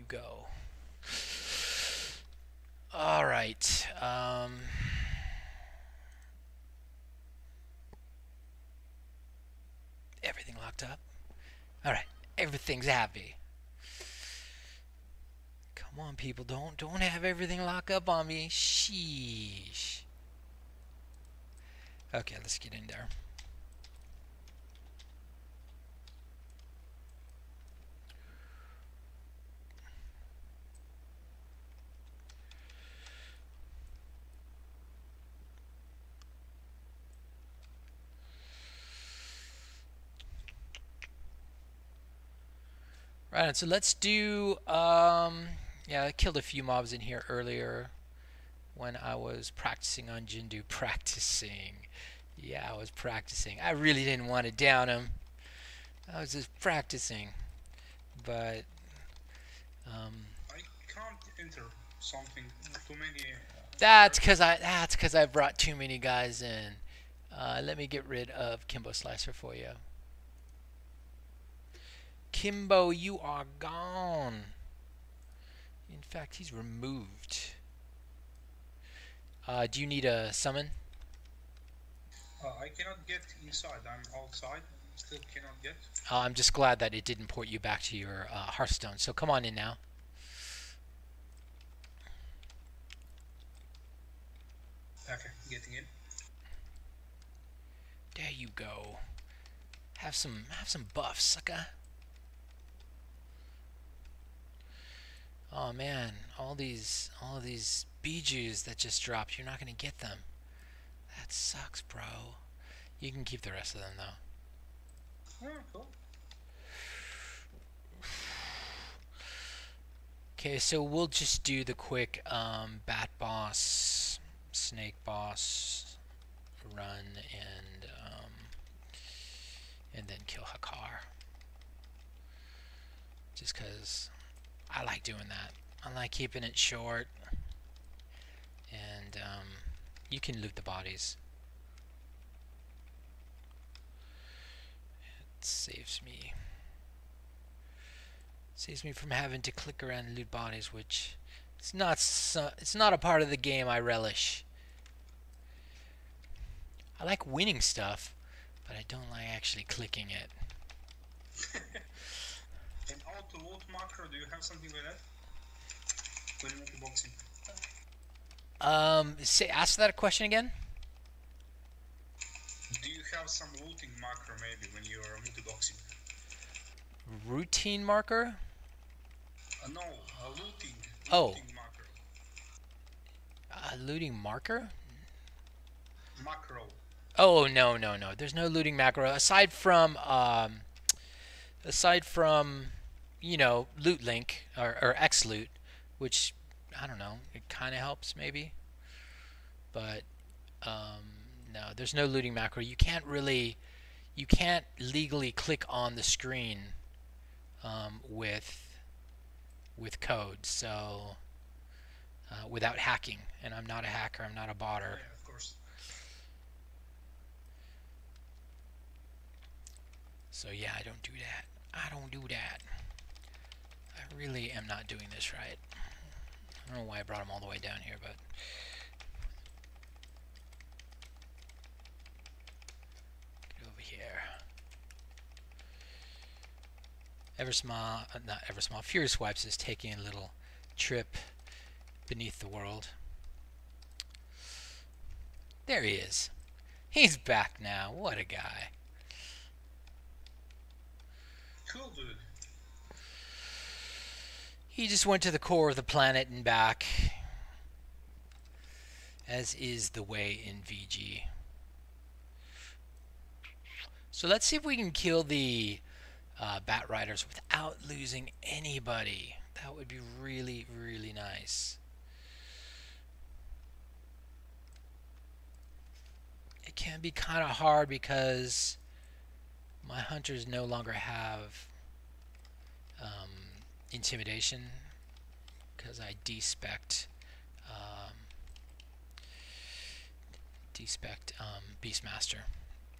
go. All right. Everything locked up. All right. Everything's happy. Come on, people. Don't have everything lock up on me. Sheesh. Okay, let's get in there. Right, so let's do yeah, I killed a few mobs in here earlier when I was practicing on Jindu. Practicing. Yeah, I was practicing. I really didn't want to down him. I was just practicing. But I can't enter something. Too many. that's cuz I brought too many guys in. Let me get rid of Kimbo Slicer for you. Kimbo, you are gone. In fact, he's removed. Do you need a summon? I cannot get inside. I'm outside. Still cannot get. I'm just glad that it didn't port you back to your Hearthstone. So come on in now. Okay, getting in. There you go. Have some buffs, sucker. Oh man, all these Bijus that just dropped, you're not gonna get them. That sucks, bro. You can keep the rest of them though. Oh, cool. Okay, so we'll just do the quick bat boss, snake boss run, and then kill Hakar. Just because I like doing that. I like keeping it short, and you can loot the bodies. It saves me from having to click around and loot bodies, which it's not a part of the game I relish. I like winning stuff, but I don't like actually clicking it. An auto vote macro. Do you have something like that? When you make a boxing. Ask that question again. Do you have some looting macro maybe when you are multi-boxing? Routine marker? No, looting. Oh. Looting macro. Looting marker? Macro. Oh no. There's no looting macro aside from you know, loot link or X loot, which I don't know, it kind of helps maybe, but no, there's no looting macro. You can't legally click on the screen with code, so without hacking, and I'm not a hacker, I'm not a botter. Yeah, of course. So yeah, I don't do that. I don't do that. I really am not doing this right. I don't know why I brought him all the way down here, but get over here. Not Eversmall. Furious Wipes is taking a little trip beneath the world. There he is. He's back now. What a guy. Cool, dude. He just went to the core of the planet and back, as is the way in VG. So let's see if we can kill the Bat Riders without losing anybody. That would be really, really nice. It can be kind of hard because my hunters no longer have intimidation because I despect Beastmaster.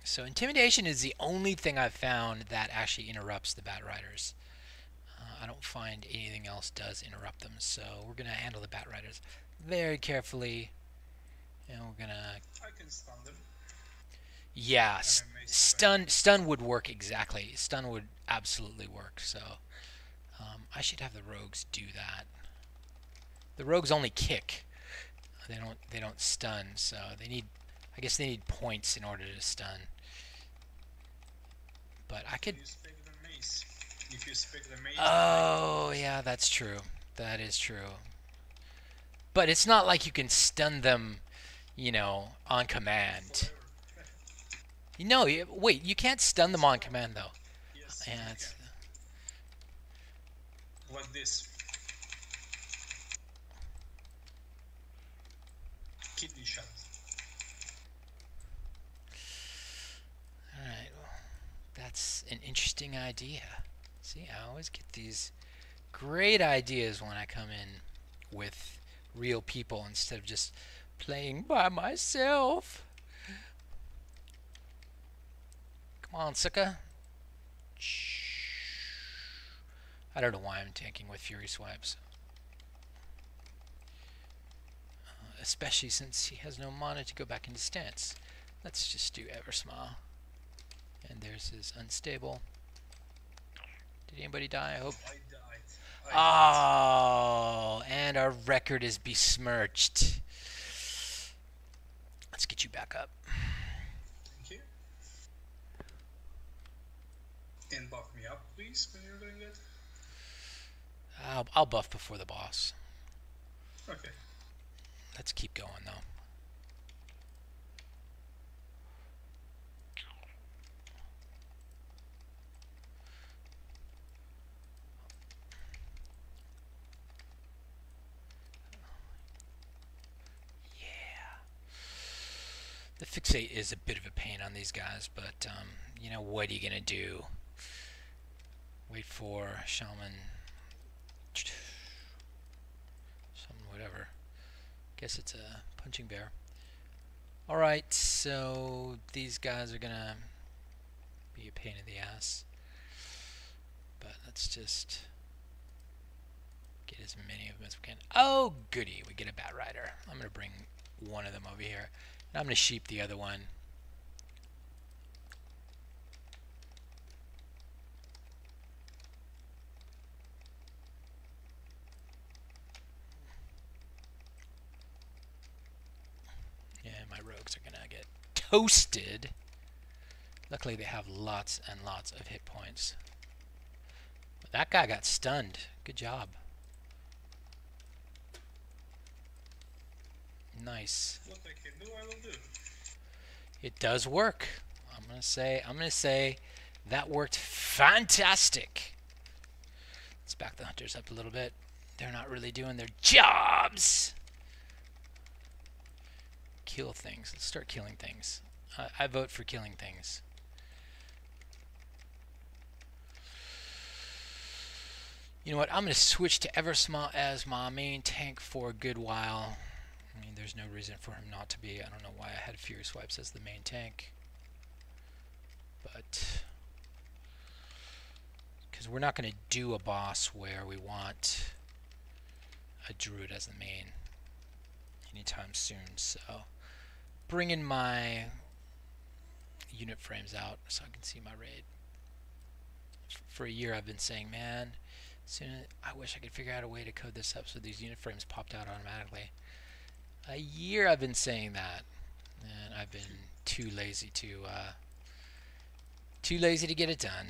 So intimidation is the only thing I've found that actually interrupts the Bat Riders. I don't find anything else does interrupt them. So we're gonna handle the Bat Riders very carefully, and we're gonna. I can stun them. Yeah, And I may spend. stun would work exactly. Stun would absolutely work. So I should have the rogues do that. The rogues only kick. They don't stun. So they need. I guess they need points in order to stun. But I could. You spec the mace. If you spec the mace. Oh yeah, that's true. That is true. But it's not like you can stun them, on command. No, wait, you can't stun them on command though. Yes. Yeah, it's, Like this. Kidney shot. all right. Well, that's an interesting idea. See, I always get these great ideas when I come in with real people instead of just playing by myself. Come on, sucker. I don't know why I'm tanking with Fury Swipes. Especially since he has no mana to go back into stance. Let's just do Eversmile. And there's his unstable. Did anybody die? I hope. I died. Oh, and our record is besmirched. Let's get you back up. Thank you. And buff me up, please, when you're doing it. I'll buff before the boss. Okay. Let's keep going though. The fixate is a bit of a pain on these guys, but what are you gonna do? Wait for shaman, whatever. Guess it's a punching bear. All right, so these guys are gonna be a pain in the ass, but let's just get as many of them as we can. Oh, goody, we get a Bat Rider. I'm gonna bring one of them over here. I'm going to sheep the other one. Yeah, my rogues are going to get toasted. Luckily, they have lots and lots of hit points. But that guy got stunned. Good job. Nice. What I can do, I will do. It does work. I'm gonna say that worked fantastic. Let's back the hunters up a little bit. They're not really doing their jobs. Kill things. Let's start killing things. I vote for killing things. You know what? I'm gonna switch to Eversmile as my main tank for a good while. I mean, there's no reason for him not to be. I don't know why I had Fury Swipes as the main tank. But because we're not going to do a boss where we want a druid as the main anytime soon. So bringing my unit frames out so I can see my raid. For a year I've been saying, man, I wish I could figure out a way to code this up so these unit frames popped out automatically. A year I've been saying that, and I've been too lazy to get it done.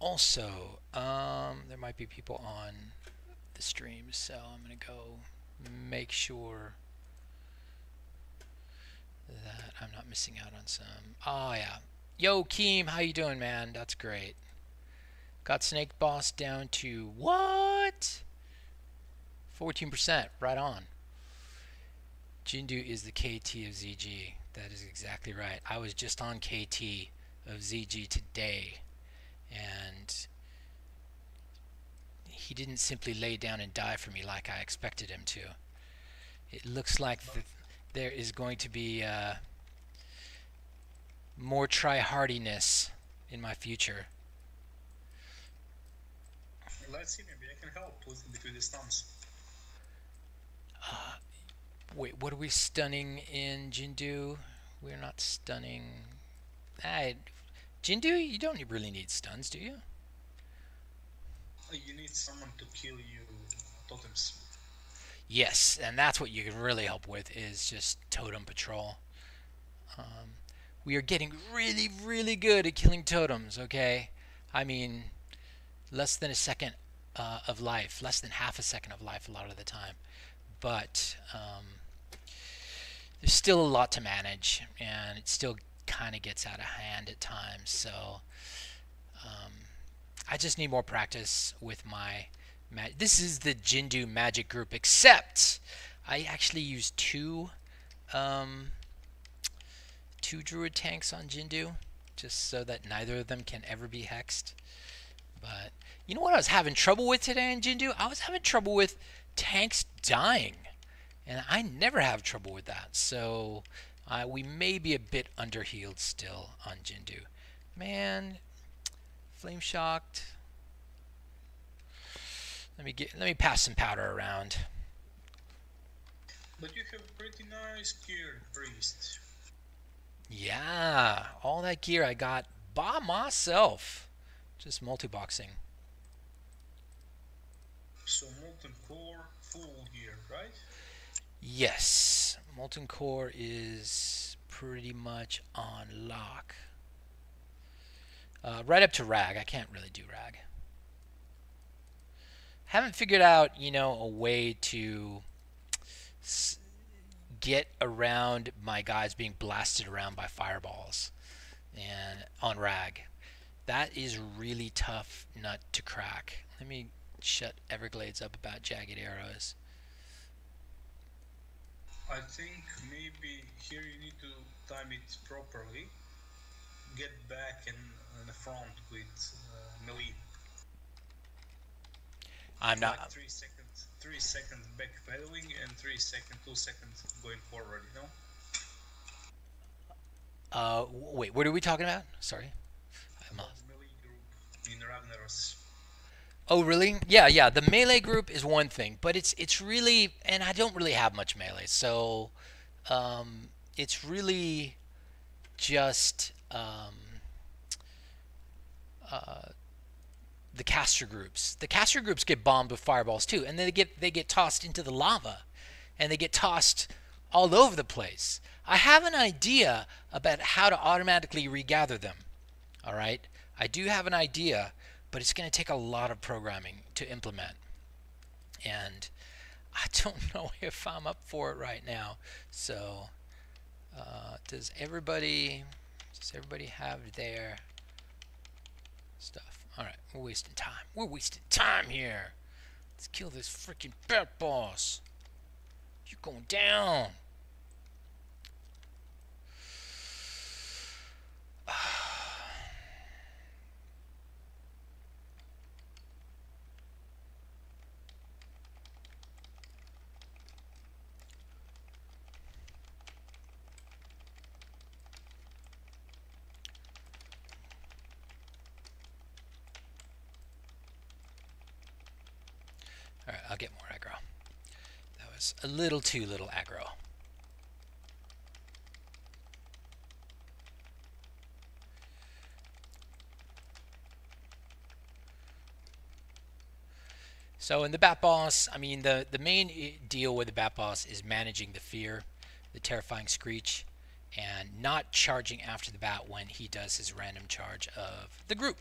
Also, there might be people on the stream, so I'm gonna go make sure that I'm not missing out on some. Oh yeah, yo Keem, how you doing, man? That's great. Got Snake Boss down to what? 14%, right on. Jindu is the KT of ZG. That is exactly right. I was just on KT of ZG today, and he didn't simply lay down and die for me like I expected him to. It looks like there is going to be more try-hardiness in my future. Let's see, maybe I can help with between the stuns. Wait, what are we stunning in Jindu? We're not stunning. Jindu, you don't really need stuns, do you? You need someone to kill you totems. Yes, and that's what you can really help with is just totem patrol. We are getting really, really good at killing totems, okay? I mean, less than a second of life, less than half a second of life a lot of the time. But there's still a lot to manage, and it still kind of gets out of hand at times. So I just need more practice with my this is the Jindu magic group, except I actually use two druid tanks on Jindu, just so that neither of them can ever be hexed. But you know what I was having trouble with today in Jindu? I was having trouble with tanks dying, and I never have trouble with that. So we may be a bit underhealed still on Jindu. Man, flame shocked. Let me pass some powder around. But you have pretty nice gear, priest. Yeah, all that gear I got by myself, just multi-boxing. So molten core, full gear, right? Yes, molten core is pretty much on lock. Right up to rag. I can't really do rag. Haven't figured out, you know, a way to get around my guys being blasted around by fireballs and on rag. That is really tough nut to crack. Let me shut Everglades up about jagged arrows. I think maybe here you need to time it properly. Get back in the front with melee. I'm not. Like 3 seconds back pedaling and 2 seconds going forward, you know? Wait, what are we talking about? Sorry. About the melee group in Ragnaros. Oh, really? Yeah. The melee group is one thing, but it's really, and I don't really have much melee, so it's really just the caster groups. The caster groups get bombed with fireballs too, and they get tossed into the lava, and they get tossed all over the place. I have an idea about how to automatically regather them. All right, I do have an idea, but it's going to take a lot of programming to implement, and I don't know if I'm up for it right now. So, does everybody have their stuff? All right, we're wasting time. We're wasting time here. Let's kill this freaking bat boss. You're going down. Alright, I'll get more aggro. That was a little too little aggro. So in the Bat Boss, I mean, the main deal with the Bat Boss is managing the fear, the terrifying screech, and not charging after the bat when he does his random charge of the group.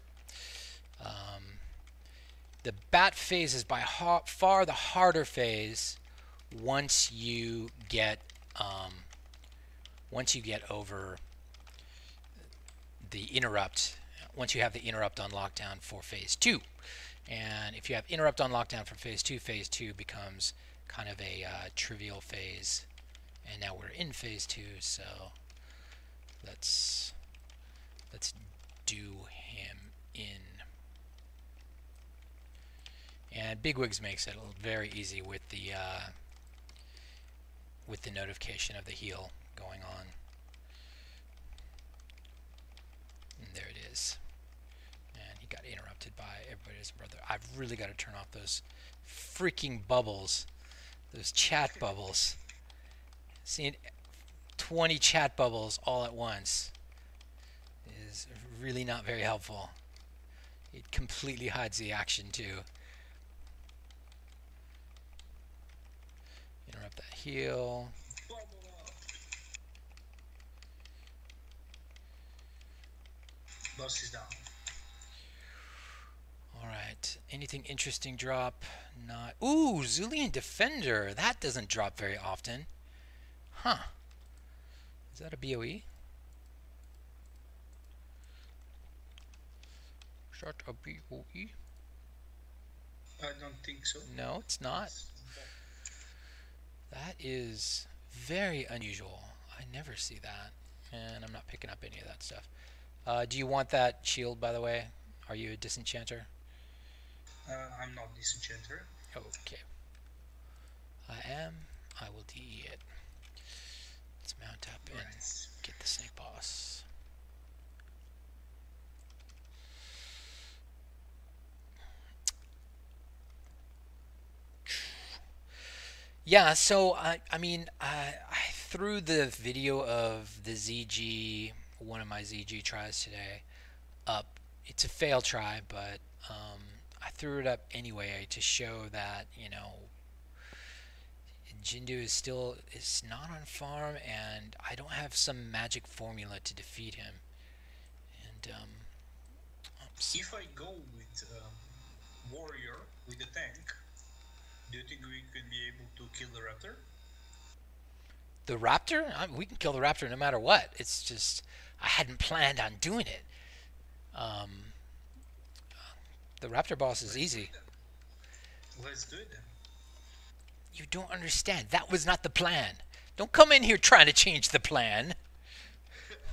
The bat phase is by far the harder phase once you get over the interrupt. Once you have the interrupt on lockdown for phase 2, and if you have interrupt on lockdown for phase 2 becomes kind of a trivial phase. And now we're in phase 2, so let's do him in. And Bigwigs makes it very easy with the with the notification of the heal going on. And there it is. And he got interrupted by everybody's brother. I've really got to turn off those freaking bubbles. Those chat bubbles. Seeing 20 chat bubbles all at once is really not very helpful. It completely hides the action too. Interrupt that heal. Boss is down. Alright. Anything interesting drop? Not. Ooh, Zulian Defender. That doesn't drop very often. Huh. Is that a BOE? Is that a BOE? I don't think so. No, it's not. That is very unusual. I never see that. And I'm not picking up any of that stuff. Do you want that shield, by the way? Are you a disenchanter? I'm not disenchanter. Okay. I am. I will DE it. Let's mount up and get the snake boss. Yeah, so I mean, I threw the video of the ZG, one of my ZG tries today, up. It's a fail try, but I threw it up anyway to show that, you know, Jindu is not on farm, and I don't have some magic formula to defeat him. And if I go with warrior with a tank, do you think we could be able to kill the raptor? The raptor? We can kill the raptor no matter what. It's just I hadn't planned on doing it. The raptor boss is easy. Let's do it then. You don't understand. That was not the plan. Don't come in here trying to change the plan.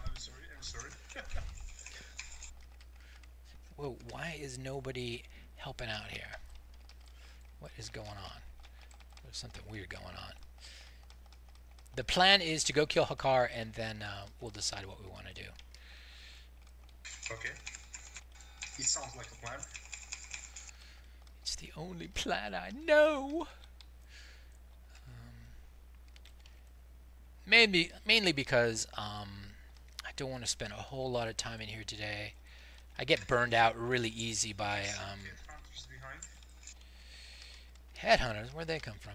I'm sorry. Whoa, why is nobody helping out here? What is going on? There's something weird going on. The plan is to go kill Hakar, and then we'll decide what we want to do. Okay. It sounds like a plan. It's the only plan I know. Mainly because I don't want to spend a whole lot of time in here today. I get burned out really easy by headhunters. Where'd they come from?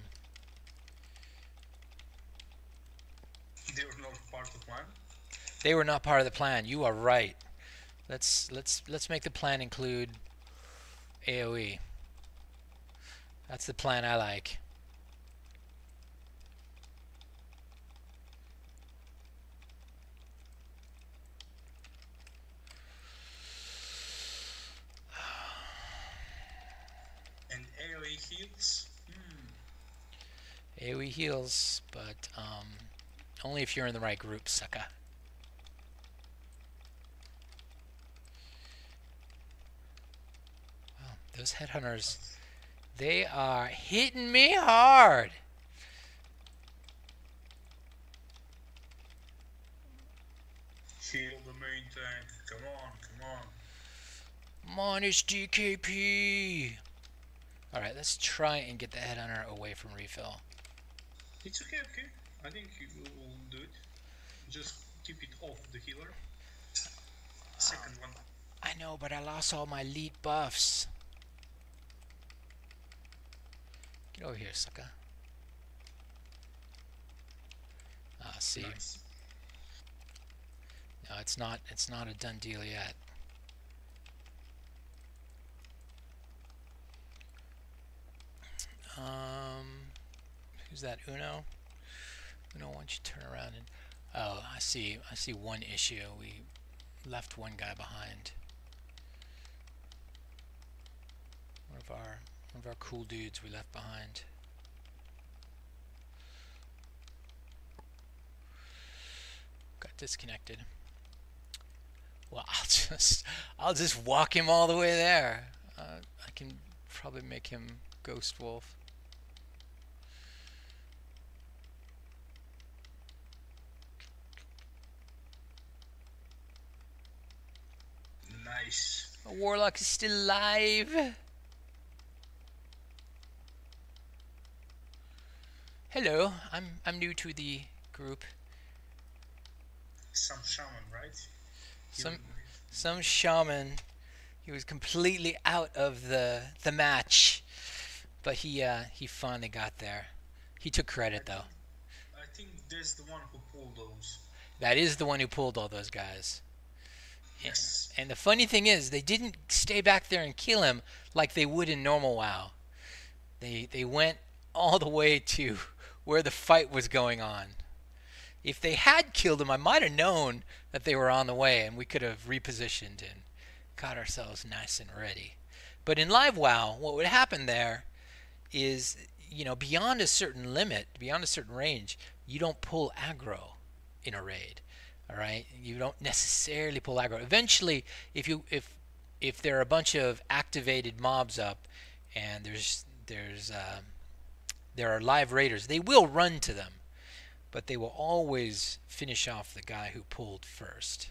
They were not part of the plan. They were not part of the plan. You are right. Let's make the plan include AoE. That's the plan I like. And AoE heals? AoE heals, but only if you're in the right group, sucker. Wow, those headhunters, they are hitting me hard. Heal the main tank. Come on. Minus DKP. Alright, let's try and get the headhunter away from refill. It's okay. I think you will do it. Just keep it off the healer. Second one. I know, but I lost all my elite buffs. Get over here, sucker. Ah, see. Nice. No, it's not a done deal yet. Who's that? Uno? Uno, why don't you turn around and... Oh, I see one issue. We left one guy behind. One of our cool dudes we left behind. Got disconnected. Well, I'll just walk him all the way there. I can probably make him Ghost Wolf. Nice. A warlock is still alive. Hello, I'm new to the group. Some shaman, right? Some Healing wave. some shaman. He was completely out of the match, but he finally got there. He took credit though. I think there's the one who pulled those. That is the one who pulled all those guys. Yes. And the funny thing is, they didn't stay back there and kill him like they would in normal WoW. They went all the way to where the fight was going on. If they had killed him, I might have known that they were on the way, and we could have repositioned and got ourselves nice and ready. But in live WoW, what would happen there is, beyond a certain limit, beyond a certain range, you don't pull aggro in a raid. All right, you don't necessarily pull aggro. Eventually, if there are a bunch of activated mobs up, and there are live raiders, they will run to them, but they will always finish off the guy who pulled first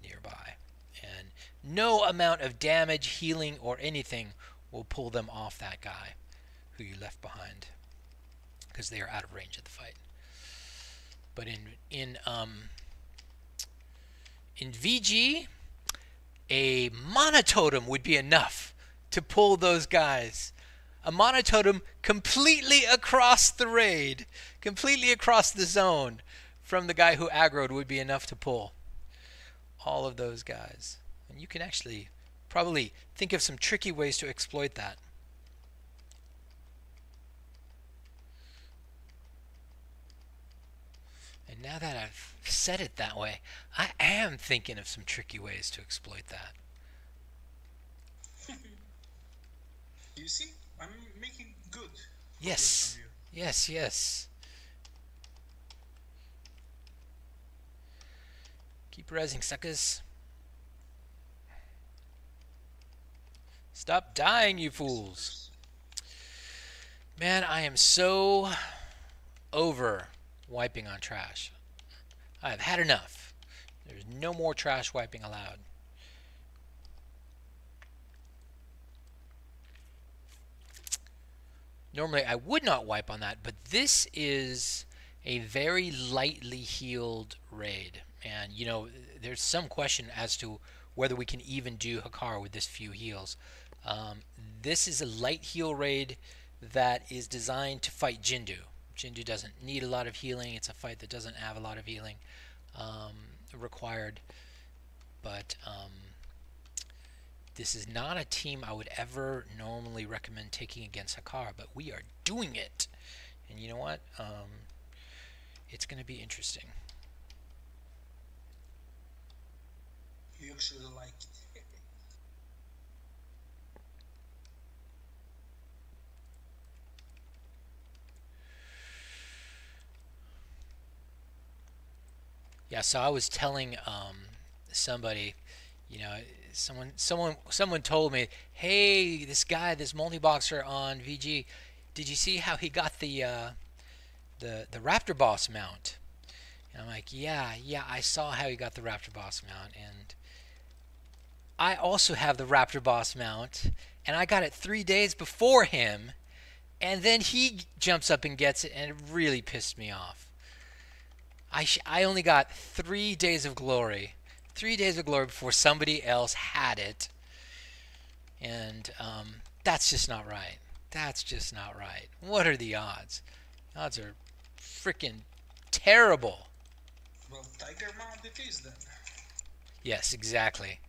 nearby. And no amount of damage, healing, or anything will pull them off that guy who you left behind, because they are out of range of the fight. But in VG, a monototem would be enough to pull those guys. A monototem completely across the raid, completely across the zone from the guy who aggroed would be enough to pull all of those guys. And you can actually probably think of some tricky ways to exploit that. And now that I've said it that way, I am thinking of some tricky ways to exploit that. You see, I'm making good. Yes. Yes, yes. Keep rising, suckers. Stop dying, you fools. Man, I am so over wiping on trash. I have had enough. There's no more trash wiping allowed. Normally I would not wipe on that, but this is a very lightly healed raid. And, there's some question as to whether we can even do Hakar with this few heals. This is a light heal raid that is designed to fight Jindu. Jindu doesn't need a lot of healing. It's a fight that doesn't have a lot of healing required. But this is not a team I would ever normally recommend taking against Hakar, but we are doing it. And you know what? It's going to be interesting. You actually like it. Yeah, so I was telling somebody, someone told me, hey, this multi-boxer on VG, did you see how he got the Raptor Boss mount? And I'm like, yeah, I saw how he got the Raptor Boss mount, and I also have the Raptor Boss mount, and I got it 3 days before him, and then he jumps up and gets it, and it really pissed me off. I only got 3 days of glory. 3 days of glory before somebody else had it. And that's just not right. That's just not right. What are the odds? The odds are freaking terrible. Well, Tiger Mount it is then. Yes, exactly.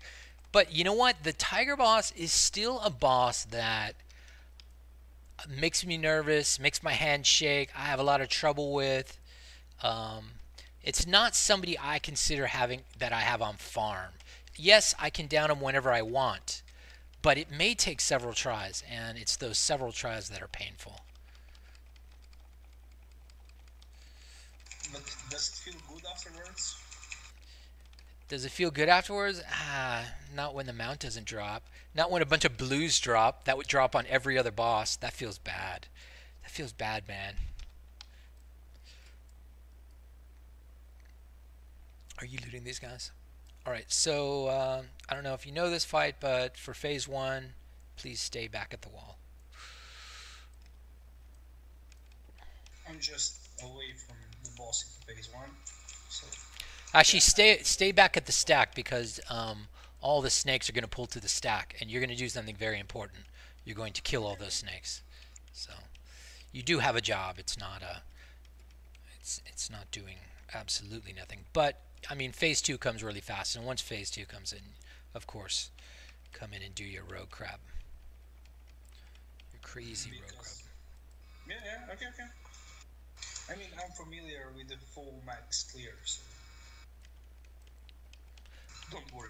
But you know what? The Tiger boss is still a boss that makes me nervous, makes my hands shake. I have a lot of trouble with. It's not somebody I consider that I have on farm. Yes, I can down him whenever I want, but it may take several tries, and it's those several tries that are painful. But does it feel good afterwards? Does it feel good afterwards? Not when the mount doesn't drop. Not when a bunch of blues drop. That would drop on every other boss. That feels bad. That feels bad, man. Are you looting these guys? All right, so I don't know if you know this fight, but for phase one, please stay back at the wall. I'm just away from the boss in phase one. So Actually, yeah, stay back at the stack because all the snakes are going to pull to the stack, and you're going to do something very important. You're going to kill all those snakes. So you do have a job. It's not doing absolutely nothing. But I mean, phase two comes really fast, and once phase two comes in, of course, come in and do your rogue crab. Your crazy rogue crab. because yeah, okay. I mean, I'm familiar with the full max clear, so don't worry.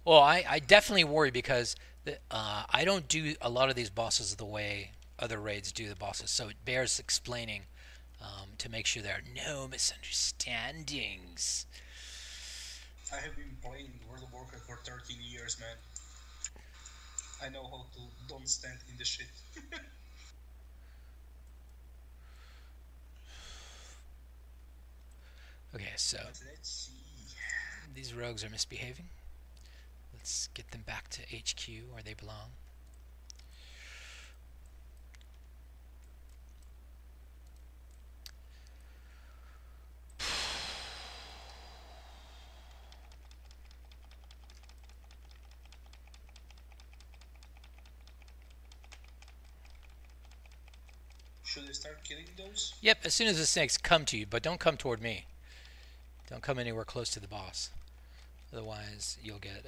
Well, I definitely worry because I don't do a lot of these bosses the way other raids do the bosses, so it bears explaining to make sure there are no misunderstandings. I have been playing World of Warcraft for 13 years, man. I know how to don't stand in the shit. Okay, so But let's see. these rogues are misbehaving. Let's get them back to HQ where they belong. Should I start killing those? Yep, as soon as the snakes come to you, but don't come toward me. Don't come anywhere close to the boss. Otherwise, you'll get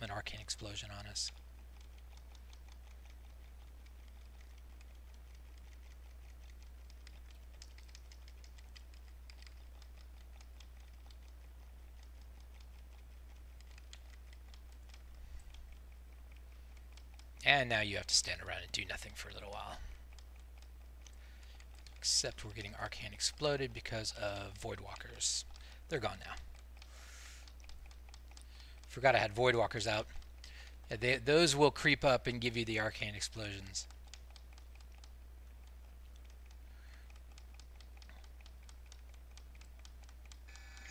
an arcane explosion on us. And now you have to stand around and do nothing for a little while. Except we're getting arcane exploded because of Voidwalkers. They're gone now. Forgot I had Voidwalkers out. Those will creep up and give you the arcane explosions.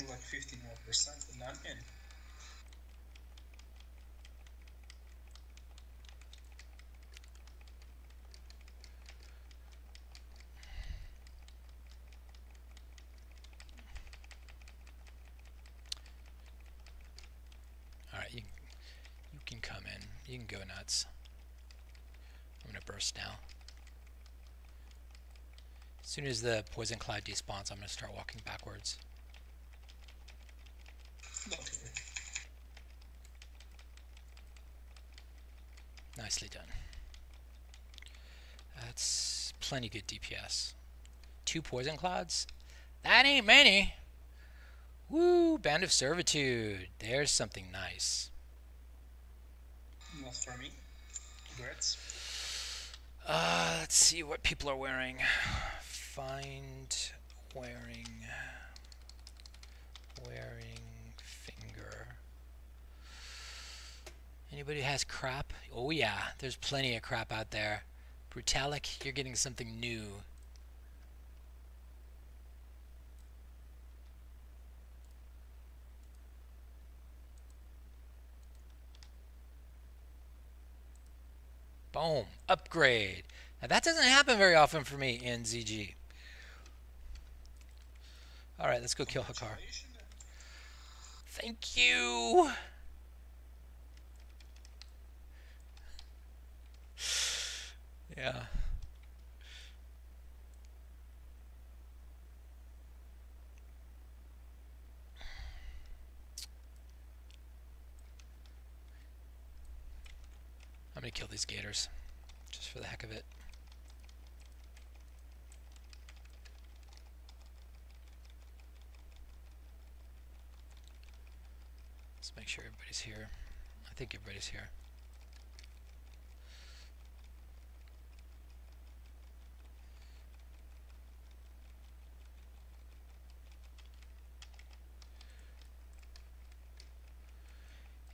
Like 15 more percent, and I'm in. Alright, you can come in. You can go nuts. I'm going to burst now. As soon as the poison cloud despawns, I'm going to start walking backwards. Don't worry. Nicely done. That's plenty good DPS. 2 poison clouds? That ain't many! Woo! Band of Servitude. There's something nice. Not for me. Congrats. Let's see what people are wearing. Find wearing finger. Anybody has crap? Oh yeah, there's plenty of crap out there. Brutalic, you're getting something new. Boom, upgrade. Now that doesn't happen very often for me in ZG. Alright, let's go kill Hakar. Thank you! Yeah. I'm gonna kill these gators, just for the heck of it. Let's make sure everybody's here. I think everybody's here.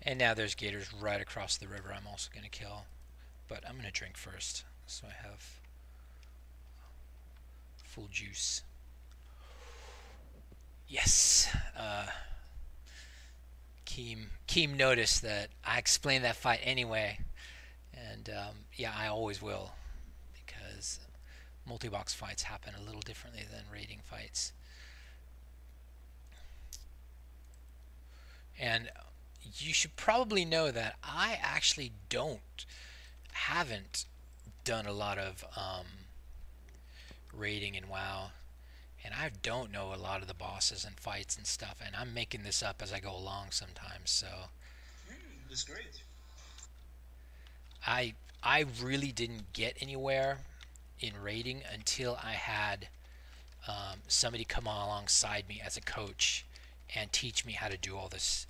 And now there's gators right across the river I'm also going to kill. But I'm going to drink first, so I have full juice. Yes! Keem noticed that I explained that fight anyway, and yeah, I always will, because multi-box fights happen a little differently than rating fights. And you should probably know that I actually haven't done a lot of rating in WoW, and I don't know a lot of the bosses and fights and stuff, and I'm making this up as I go along sometimes. So That's great. I really didn't get anywhere in rating until I had somebody come alongside me as a coach and teach me how to do all these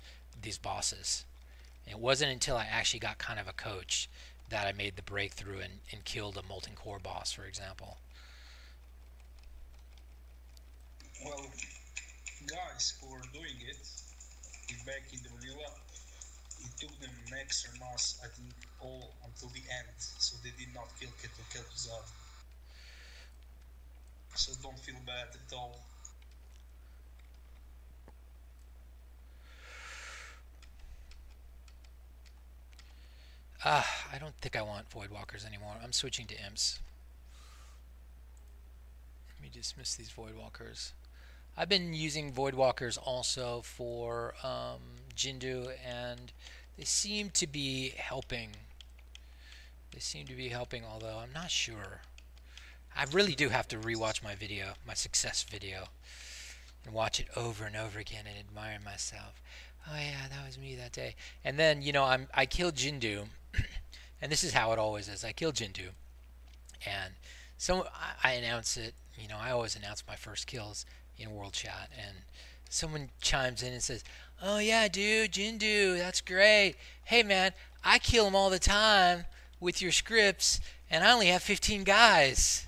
bosses. And it wasn't until I actually got kind of a coach that I made the breakthrough and killed a molten core boss, for example. Well, guys who are doing it back in the vanilla, it took them max or mass, I think, all until the end, so they did not kill Kel'Thuzad. So don't feel bad at all. I don't think I want Voidwalkers anymore. I'm switching to imps. Let me dismiss these Voidwalkers. I've been using Voidwalkers also for Jindu, and they seem to be helping. They seem to be helping, although I'm not sure. I really do have to rewatch my video, my success video, and watch it over and over again and admire myself. Oh yeah, that was me that day. And then, you know, I killed Jindu, and this is how it always is. I killed Jindu, and so I announce it. You know, I always announce my first kills in World Chat, and someone chimes in and says, "Oh yeah, dude, Jindu, that's great. Hey man, I kill him all the time with your scripts, and I only have 15 guys."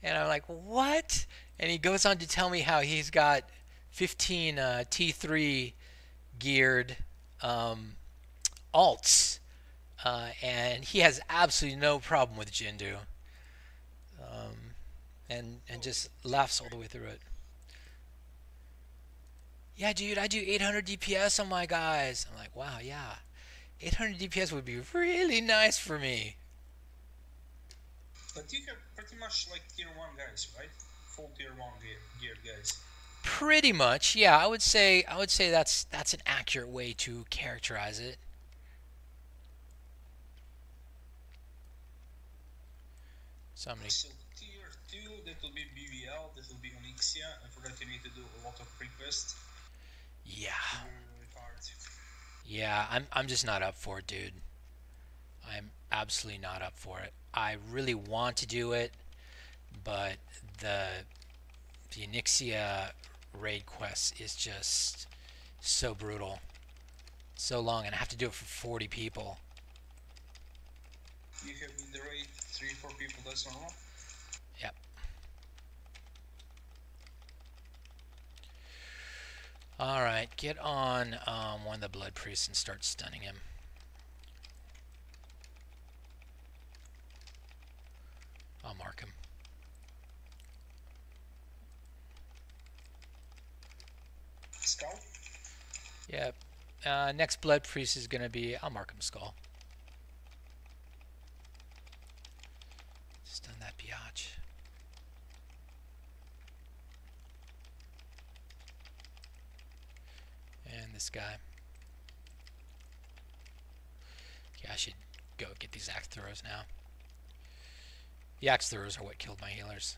And I'm like, "What?" And he goes on to tell me how he's got 15 T3 geared alts, and he has absolutely no problem with Jindu, and just laughs all the way through it. Yeah, dude, I do 800 DPS on my guys. I'm like, wow, yeah, 800 DPS would be really nice for me. But you have pretty much like tier 1 guys, right? Full tier 1 geared guys. Pretty much, yeah. I would say that's an accurate way to characterize it. So I'm gonna, So tier 2, that will be BVL, that will be Onyxia, and for that you need to do a lot of pre-quest. yeah, Really hard. yeah. I'm just not up for it, dude. I'm absolutely not up for it. I really want to do it, but the Onyxia raid quest is just so brutal, so long, and I have to do it for 40 people. You have in the raid 3-4 people, that's normal. Yep. All right, get on one of the blood priests and start stunning him. I'll mark him. Skull? Yep. Next blood priest is gonna be. I'll mark him skull. Stun that biatch. And this guy. Yeah, I should go get these axe throwers now. The axe throwers are what killed my healers.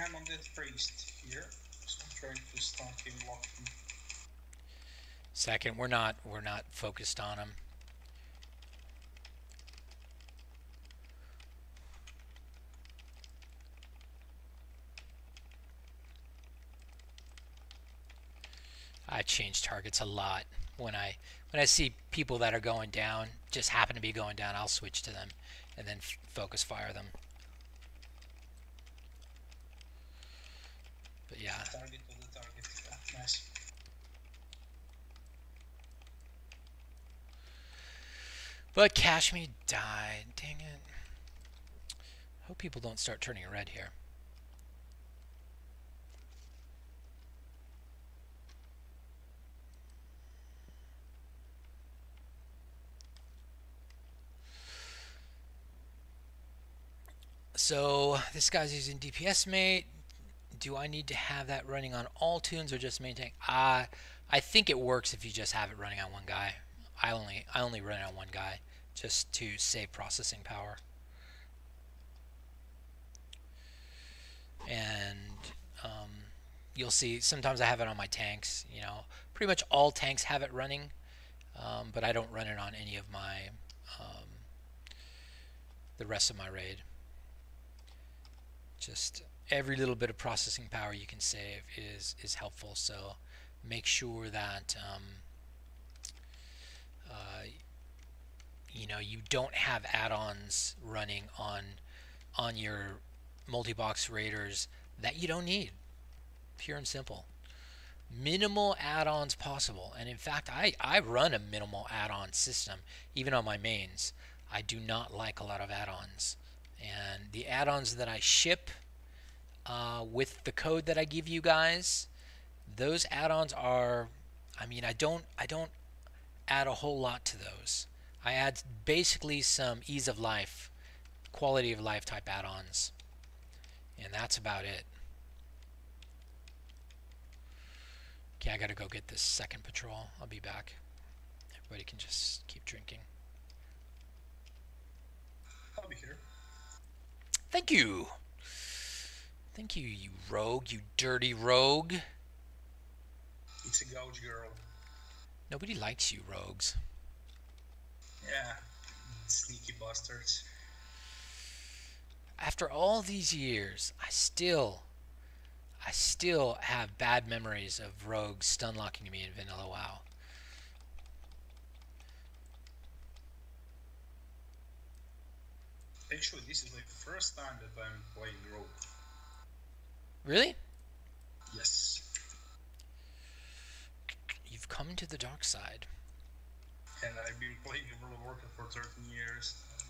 I'm on that priest here, so I'm trying to stun him, lock him. Second, we're not focused on him. I change targets a lot when I see people that are going down, just happen to be going down. I'll switch to them and then focus fire them. But yeah. Target to the target. Yeah, nice. But Kashmir died. Dang it. Hope people don't start turning red here. So this guy's using DPS mate. Do I need to have that running on all tunes or just maintain? I think it works if you just have it running on one guy. I only run it on one guy just to save processing power. And you'll see sometimes I have it on my tanks. You know, pretty much all tanks have it running, but I don't run it on any of my the rest of my raid. Just every little bit of processing power you can save is helpful. So make sure that you know, you don't have add-ons running on your multi-box raiders that you don't need. Pure and simple. Minimal add-ons possible. And in fact, I run a minimal add-on system even on my mains. I do not like a lot of add-ons. And the add-ons that I ship with the code that I give you guys, those add-ons are, I mean, I don't add a whole lot to those. I add basically some ease of life, quality of life type add-ons, and that's about it. Okay, I gotta go get this second patrol. I'll be back. Everybody can just keep drinking. I'll be here. Thank you. Thank you, you rogue, you dirty rogue. It's a gouge girl. Nobody likes you rogues. Yeah, sneaky bastards. After all these years, I still have bad memories of rogues stun locking me in vanilla WoW. Actually, this is my first time that I'm playing rogue. Really? Yes. You've come to the dark side. And I've been playing World of Warcraft for 13 years, and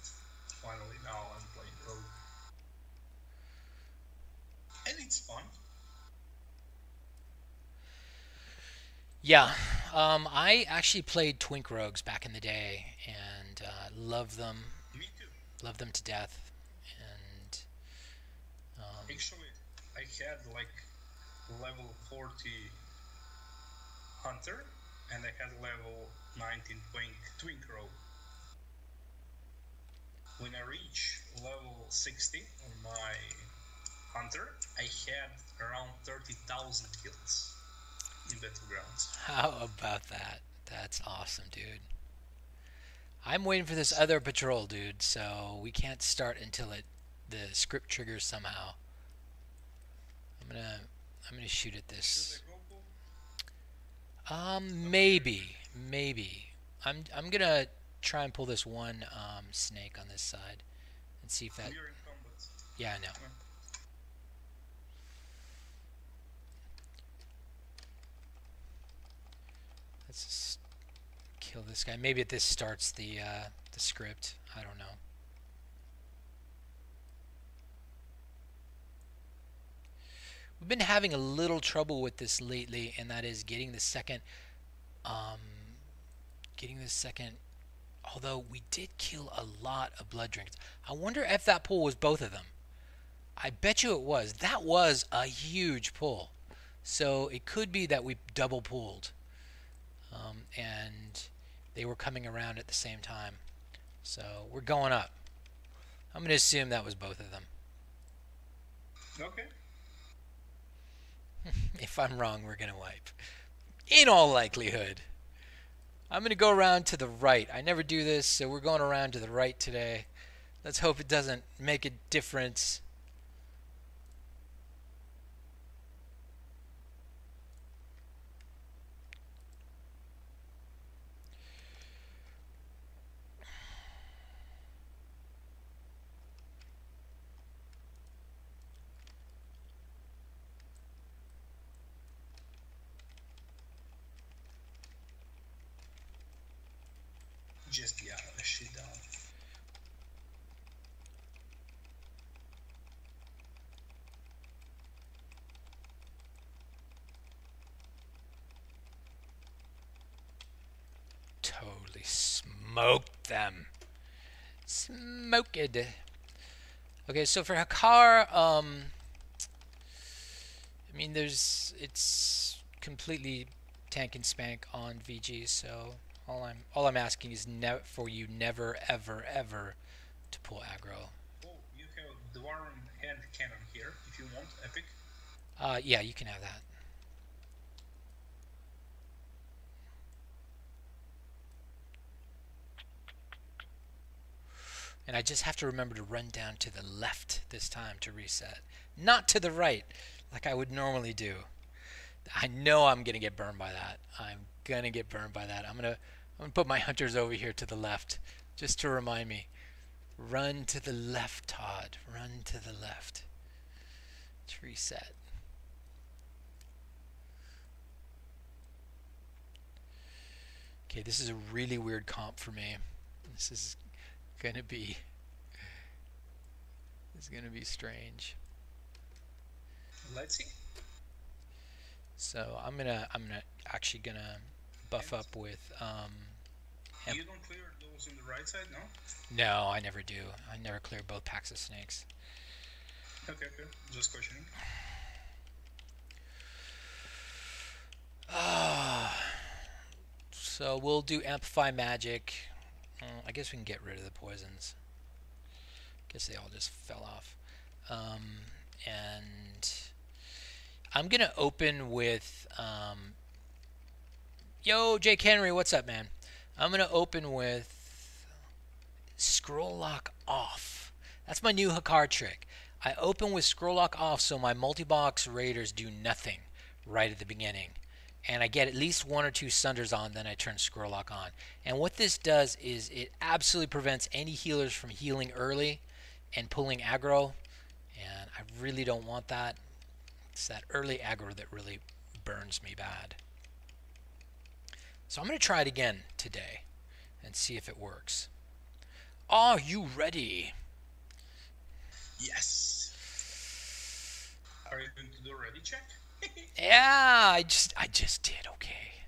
finally now I'm playing rogue. And it's fun. Yeah, I actually played Twink Rogues back in the day and loved them. Me too. Loved them to death. And Actually, I had like level 40 Hunter, and I had level 19 Twink Rogue. When I reached level 60 on my Hunter, I had around 30,000 kills in Battlegrounds. how about that? That's awesome, dude. I'm waiting for this other patrol, dude, so we can't start until the script triggers somehow. I'm gonna shoot at this. Maybe. I'm gonna try and pull this one snake on this side and see if that. We're in combat. Yeah, I know. Let's just kill this guy. Maybe this starts the script. I don't know. We've been having a little trouble with this lately, and that is getting the second. Although we did kill a lot of blood drinkers. I wonder if that pull was both of them. I bet you it was. That was a huge pull. So it could be that we double pulled. And they were coming around at the same time. So we're going up. I'm going to assume that was both of them. Okay. If I'm wrong, we're going to wipe. In all likelihood. I'm going to go around to the right. I never do this, so we're going around to the right today. Let's hope it doesn't make a difference. Just shit down. Totally smoked them. Smoked. Okay, so for Hakar, I mean, it's completely tank and spank on VG. So all I'm asking is for you never ever ever to pull aggro. Oh, you have Dwarven hand cannon here if you want, epic. Yeah, you can have that. And I just have to remember to run down to the left this time to reset, not to the right like I would normally do. I know I'm gonna get burned by that. I'm gonna get burned by that. I'm gonna put my hunters over here to the left, just to remind me. Run to the left, Todd. Run to the left. Let's reset. Okay, this is a really weird comp for me. This is gonna be strange. Let's see. So I'm actually gonna buff up with You don't clear those on the right side, no? No, I never do. I never clear both packs of snakes. Okay, just questioning. So we'll do Amplify Magic. I guess we can get rid of the poisons. Guess they all just fell off. And I'm gonna open with yo, Jake Henry, what's up, man? I'm gonna open with Scroll Lock Off. That's my new Hakar trick. I open with Scroll Lock Off so my multi-box raiders do nothing right at the beginning. And I get at least one or two Sunders on, then I turn Scroll Lock on. And what this does is it absolutely prevents any healers from healing early and pulling aggro. And I really don't want that. It's that early aggro that really burns me bad. So I'm going to try it again today and see if it works. Are you ready? Yes. Are you going to do a ready check? Yeah, I just did. Okay.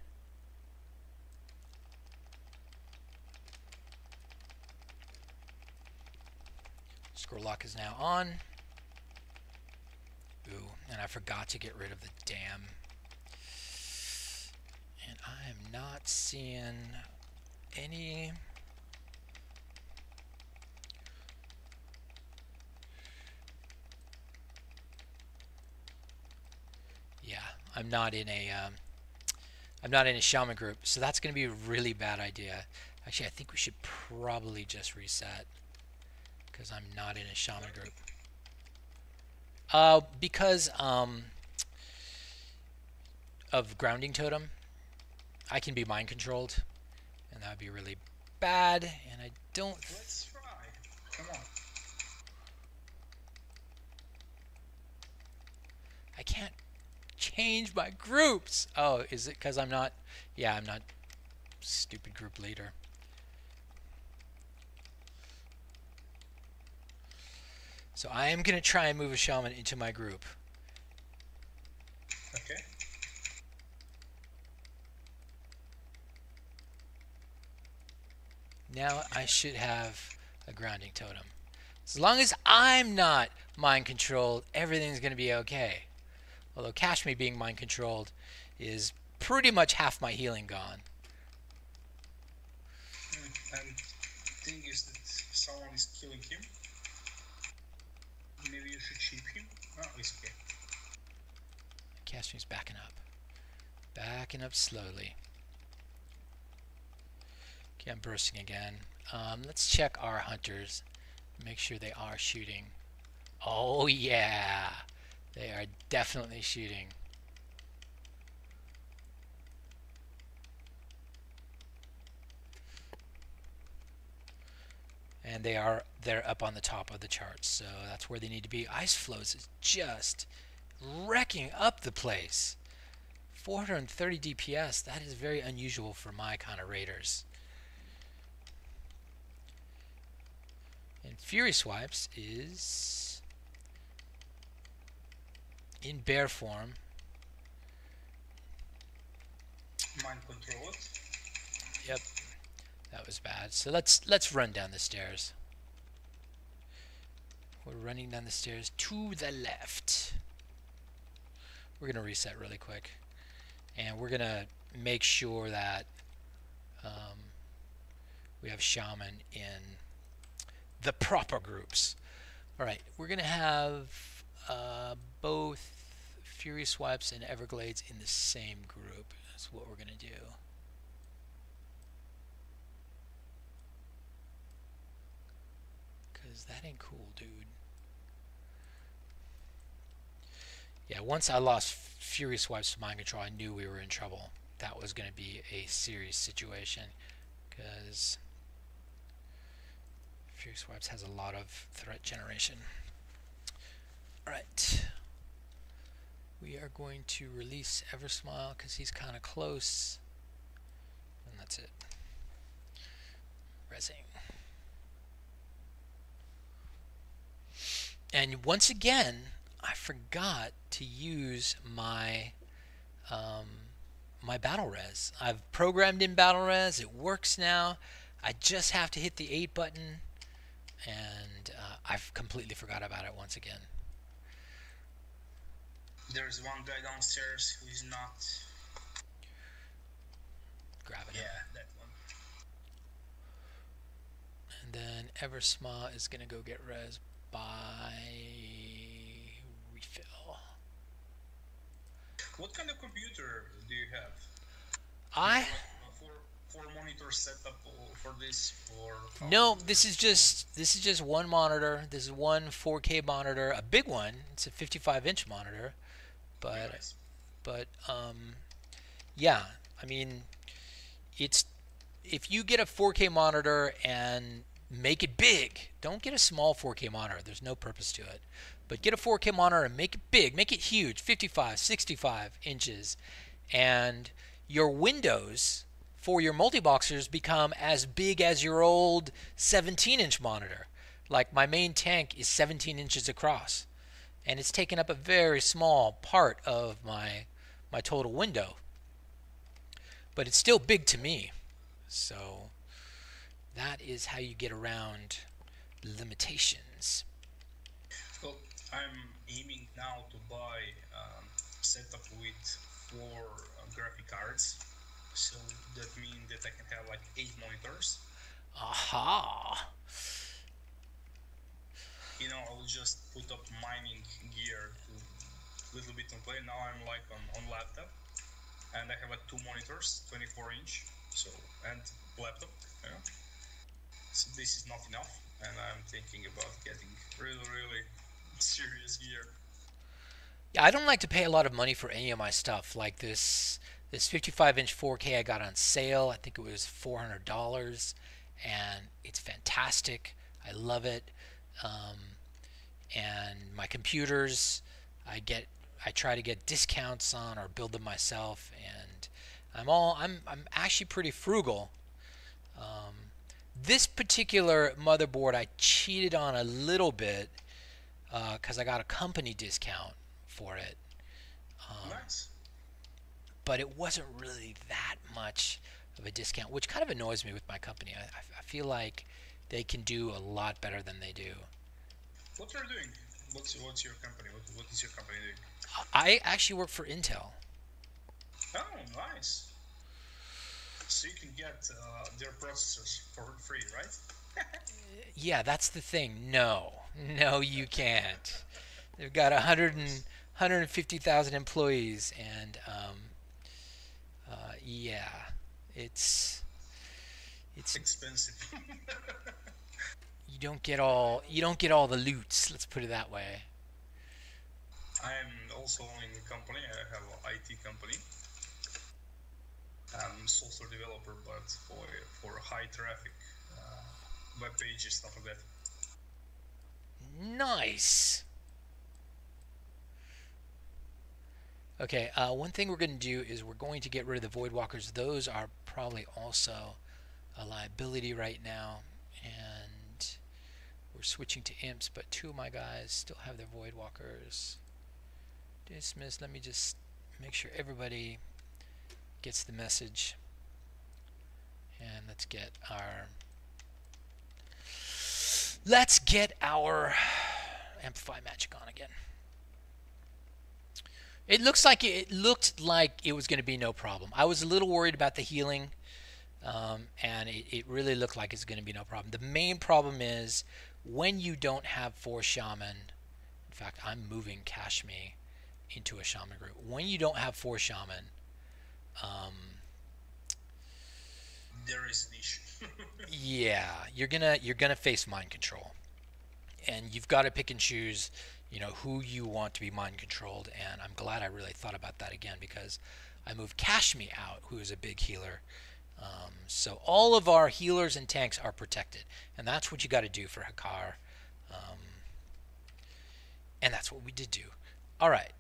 Scroll Lock is now on. Ooh, and I forgot to get rid of the dam. And I am not seeing any. Yeah, I'm not in a shaman group, so that's going to be a really bad idea. Actually, I think we should probably just reset because I'm not in a shaman group. Because of grounding totem, I can be mind controlled, and that would be really bad. And I don't. Let's try. Come on. I can't change my groups. Oh, is it because I'm not? Yeah, I'm not. Stupid group leader. So I am gonna try and move a shaman into my group. Okay. Now I should have a grounding totem. As long as I'm not mind controlled, everything's gonna be okay. Although Kashmir being mind controlled is pretty much half my healing gone. And the thing is that someone is killing him. Maybe you should chip him. Oh, it's okay. Kashmir's backing up. Backing up slowly. Okay, I'm bursting again. Let's check our hunters. Make sure they are shooting. Oh yeah! They are definitely shooting. And they're up on the top of the charts, so that's where they need to be. Ice Flows is just wrecking up the place. 430 DPS, that is very unusual for my kind of raiders. And Fury Swipes is in bear form. Mind control it. Yep, that was bad. So let's run down the stairs. We're running down the stairs to the left. We're going to reset really quick. And we're going to make sure that we have Shaman in the proper groups. Alright, we're going to have both Fury Swipes and Everglades in the same group. That's what we're going to do. Because that ain't cool, dude. Yeah, once I lost Fury Swipes to Mind Control, I knew we were in trouble. That was going to be a serious situation. Because Fury Swipes has a lot of threat generation. Alright. We are going to release Eversmile because he's kind of close. And that's it. Resing. And once again, I forgot to use my my battle res. I've programmed in battle res. It works now. I just have to hit the 8 button, and I've completely forgot about it once again. There's one guy downstairs who is not Grabbing yeah, it. that one. And then Eversmile is going to go get res by refill. What kind of computer do you have? I four monitor setup for this, or no, this is just one monitor. This is one 4K monitor, a big one. It's a 55-inch monitor, but nice. yeah, I mean, it's if you get a 4K monitor and make it big, don't get a small 4K monitor. There's no purpose to it. But get a 4K monitor and make it big, make it huge, 55, 65 inches, and your windows for your multi-boxers become as big as your old 17-inch monitor. Like my main tank is 17 inches across, and it's taken up a very small part of my total window. But it's still big to me. So that is how you get around limitations. Well, I'm aiming now to buy setup with 4 graphic cards, so that means that I can have like 8 monitors. Aha! You know, I will just put up mining gear to little bit on play. Now I'm like on laptop, and I have like 2 monitors, 24-inch, so and laptop. You know? So this is not enough, and I'm thinking about getting really serious gear. Yeah, I don't like to pay a lot of money for any of my stuff. Like this 55-inch 4K I got on sale. I think it was $400, and it's fantastic. I love it. And my computers, I try to get discounts on or build them myself, and I'm actually pretty frugal. This particular motherboard I cheated on a little bit because I got a company discount for it. Nice. But it wasn't really that much of a discount, which kind of annoys me with my company. I feel like they can do a lot better than they do. What are you doing? What's your company? What is your company doing? I actually work for Intel. Oh, nice. So you can get their processors for free, right? Yeah, that's the thing. No, you can't. They've got 150,000 employees, and yeah, it's expensive. you don't get all the loots. Let's put it that way. I'm also owning a company. I have an IT company. I'm software developer, but for high traffic web pages, stuff like that. Nice. Okay, one thing we're going to do is we're going to get rid of the Void Walkers. Those are probably also a liability right now, and we're switching to imps, but 2 of my guys still have their Void Walkers. Dismiss. Let me just make sure everybody gets the message, and let's get our Amplify magic on again. It looked like it was going to be no problem. I was a little worried about the healing, and it really looked like it's going to be no problem. The main problem is when you don't have 4 shaman. In fact, I'm moving Kashmi into a shaman group. When you don't have 4 shaman, um, there is an issue. yeah, you're gonna face mind control, and you've got to pick and choose, who you want to be mind controlled. And I'm glad I really thought about that again, because I moved Kashmi out, who is a big healer. So all of our healers and tanks are protected, and that's what you got to do for Hakar. Um, and that's what we did do. All right,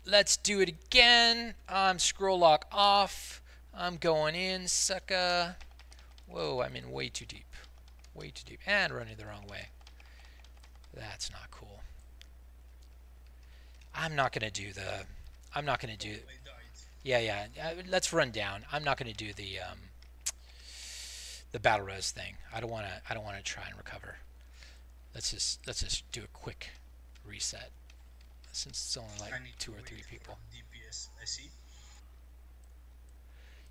let's do it again. I'm scroll lock off. I'm going in, sucker. Whoa, I'm in way too deep. Way too deep. And running the wrong way. That's not cool. I'm not going to do the... I'm not going to do... Yeah. Let's run down. I'm not going to do the battle res thing. I don't want to try and recover. Let's just do a quick reset, since it's only like 2 or 3 people. DPS, I see.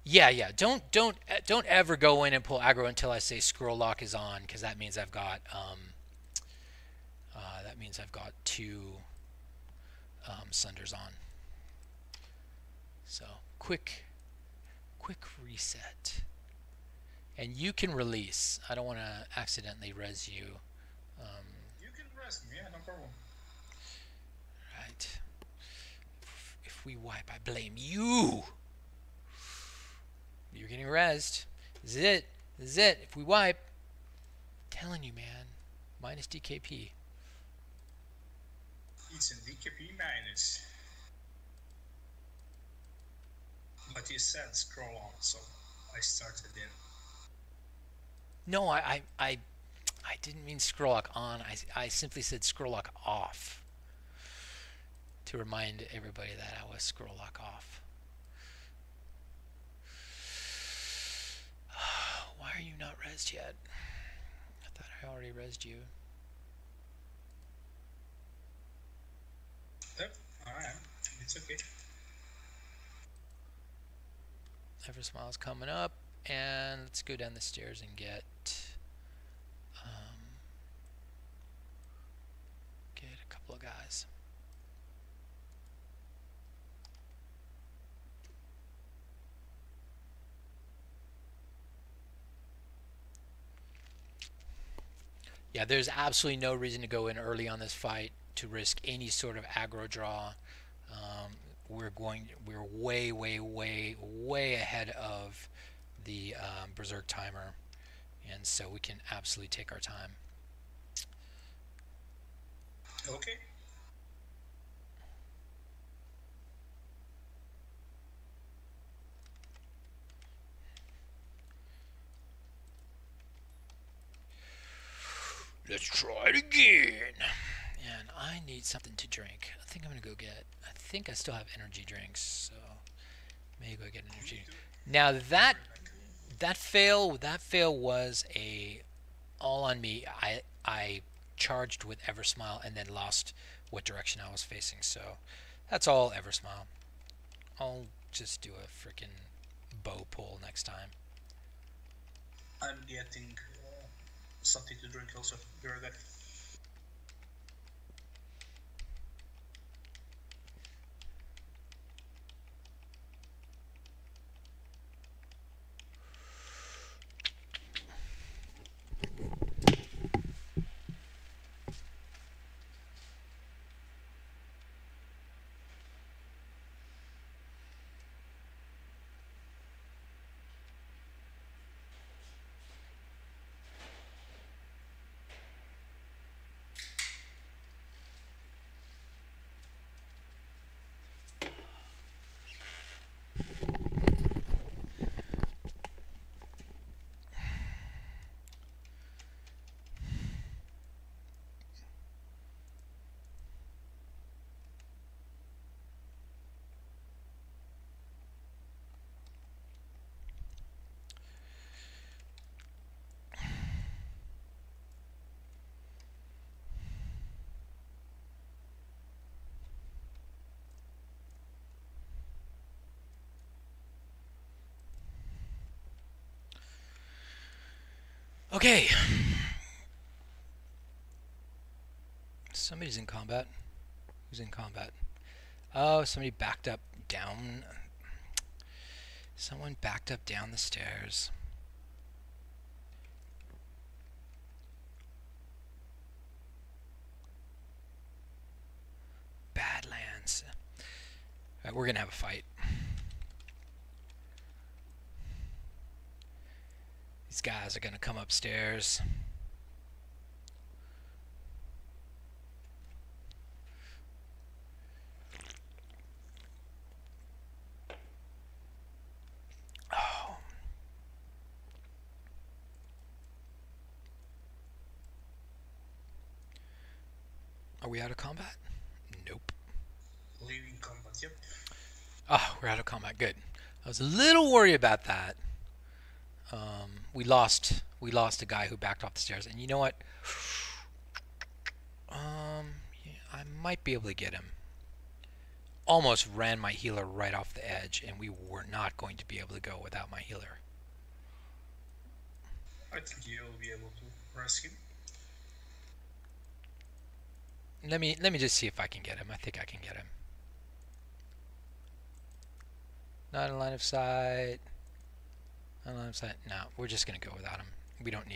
Yeah. Don't ever go in and pull aggro until I say scroll lock is on, because that means I've got 2 Sunders on. So quick reset, and you can release. I don't want to accidentally res you. You can res me, yeah, no problem. Right. If we wipe, I blame you. You're getting rezzed. This is it. If we wipe, I'm telling you, man, minus DKP. It's a DKP minus. But you said scroll on, so I started in. No, I didn't mean scroll lock on. I simply said scroll lock off, to remind everybody that I was scroll lock off. Why are you not rezzed yet? I thought I already rezzed you. Yep, alright, it's okay. Eversmile's coming up, and let's go down the stairs and get a couple of guys. Yeah, there's absolutely no reason to go in early on this fight to risk any sort of aggro draw. We're way ahead of the Berserk timer, and so we can absolutely take our time. Okay. Let's try it again. And I need something to drink. I think I'm gonna go get. I think I still have energy drinks, so maybe go get energy. Now that fail was a all on me. I charged with Eversmile and then lost what direction I was facing. So that's all Eversmile. I'll just do a freaking bow pull next time. I'm getting something to drink also. Be right back. Okay. Somebody's in combat. Who's in combat? Oh, somebody backed up down. Someone backed up down the stairs. Badlands. Alright, we're gonna have a fight. These guys are gonna come upstairs. Oh. Are we out of combat? Nope. Leaving combat, yep. Oh, we're out of combat. Good. I was a little worried about that. We lost a guy who backed off the stairs, and you know what? Yeah, I might be able to get him. Almost ran my healer right off the edge, and we were not going to be able to go without my healer. I think you'll be able to rescue him. Let me just see if I can get him. I think I can get him. Not in line of sight. Not in line of sight. No, we're just gonna go without him. We don't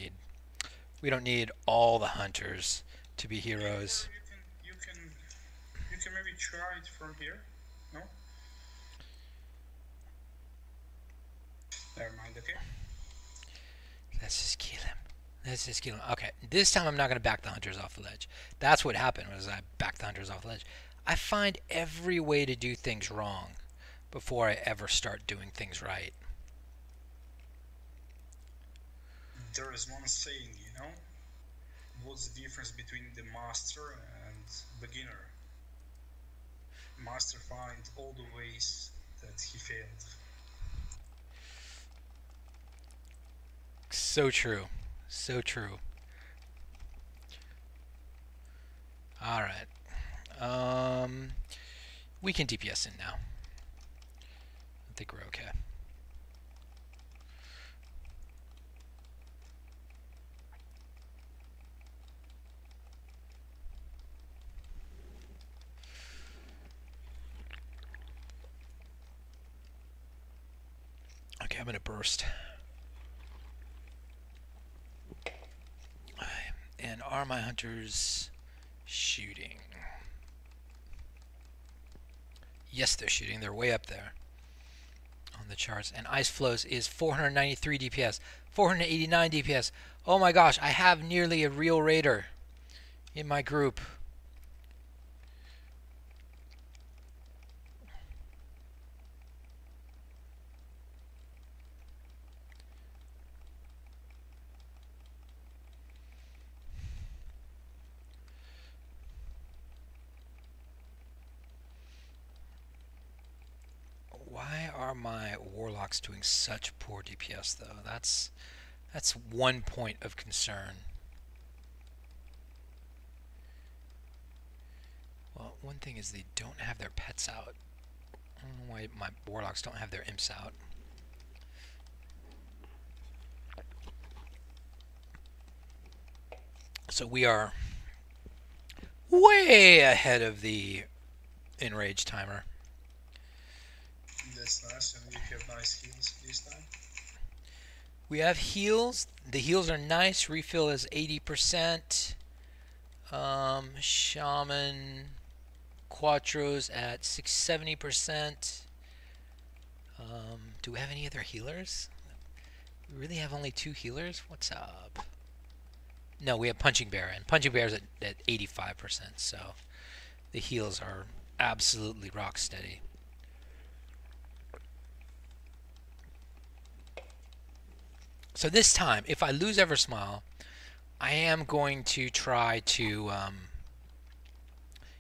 need all the hunters to be heroes. You can maybe try it from here. No. Never mind. Okay. Let's just kill him. Let's just kill him. Okay, this time I'm not gonna back the hunters off the ledge. That's what happened was I backed the hunters off the ledge. I find every way to do things wrong before I ever start doing things right. There is one saying, you know, what's the difference between the master and beginner? Master finds all the ways that he failed. So true. So true. Alright. We can DPS in now. I think we're okay. Okay, I'm gonna burst. And are my hunters shooting? Yes, they're shooting. They're way up there on the charts. And Ice Flows is 493 DPS, 489 DPS. Oh my gosh, I have nearly a real raider in my group. Why are my warlocks doing such poor DPS though? That's one point of concern. Well, one thing is they don't have their pets out. I don't know why my warlocks don't have their imps out. So we are way ahead of the enrage timer. That's nice, and you have nice heals this time. We have heals. The heals are nice. Refill is 80%. Shaman Quattro's at 670%. Do we have any other healers? We really have only 2 healers? What's up? No, we have Punching Bear, and Punching Bear's at 85%, so the heals are absolutely rock steady. So this time, if I lose Eversmile, I am going to try to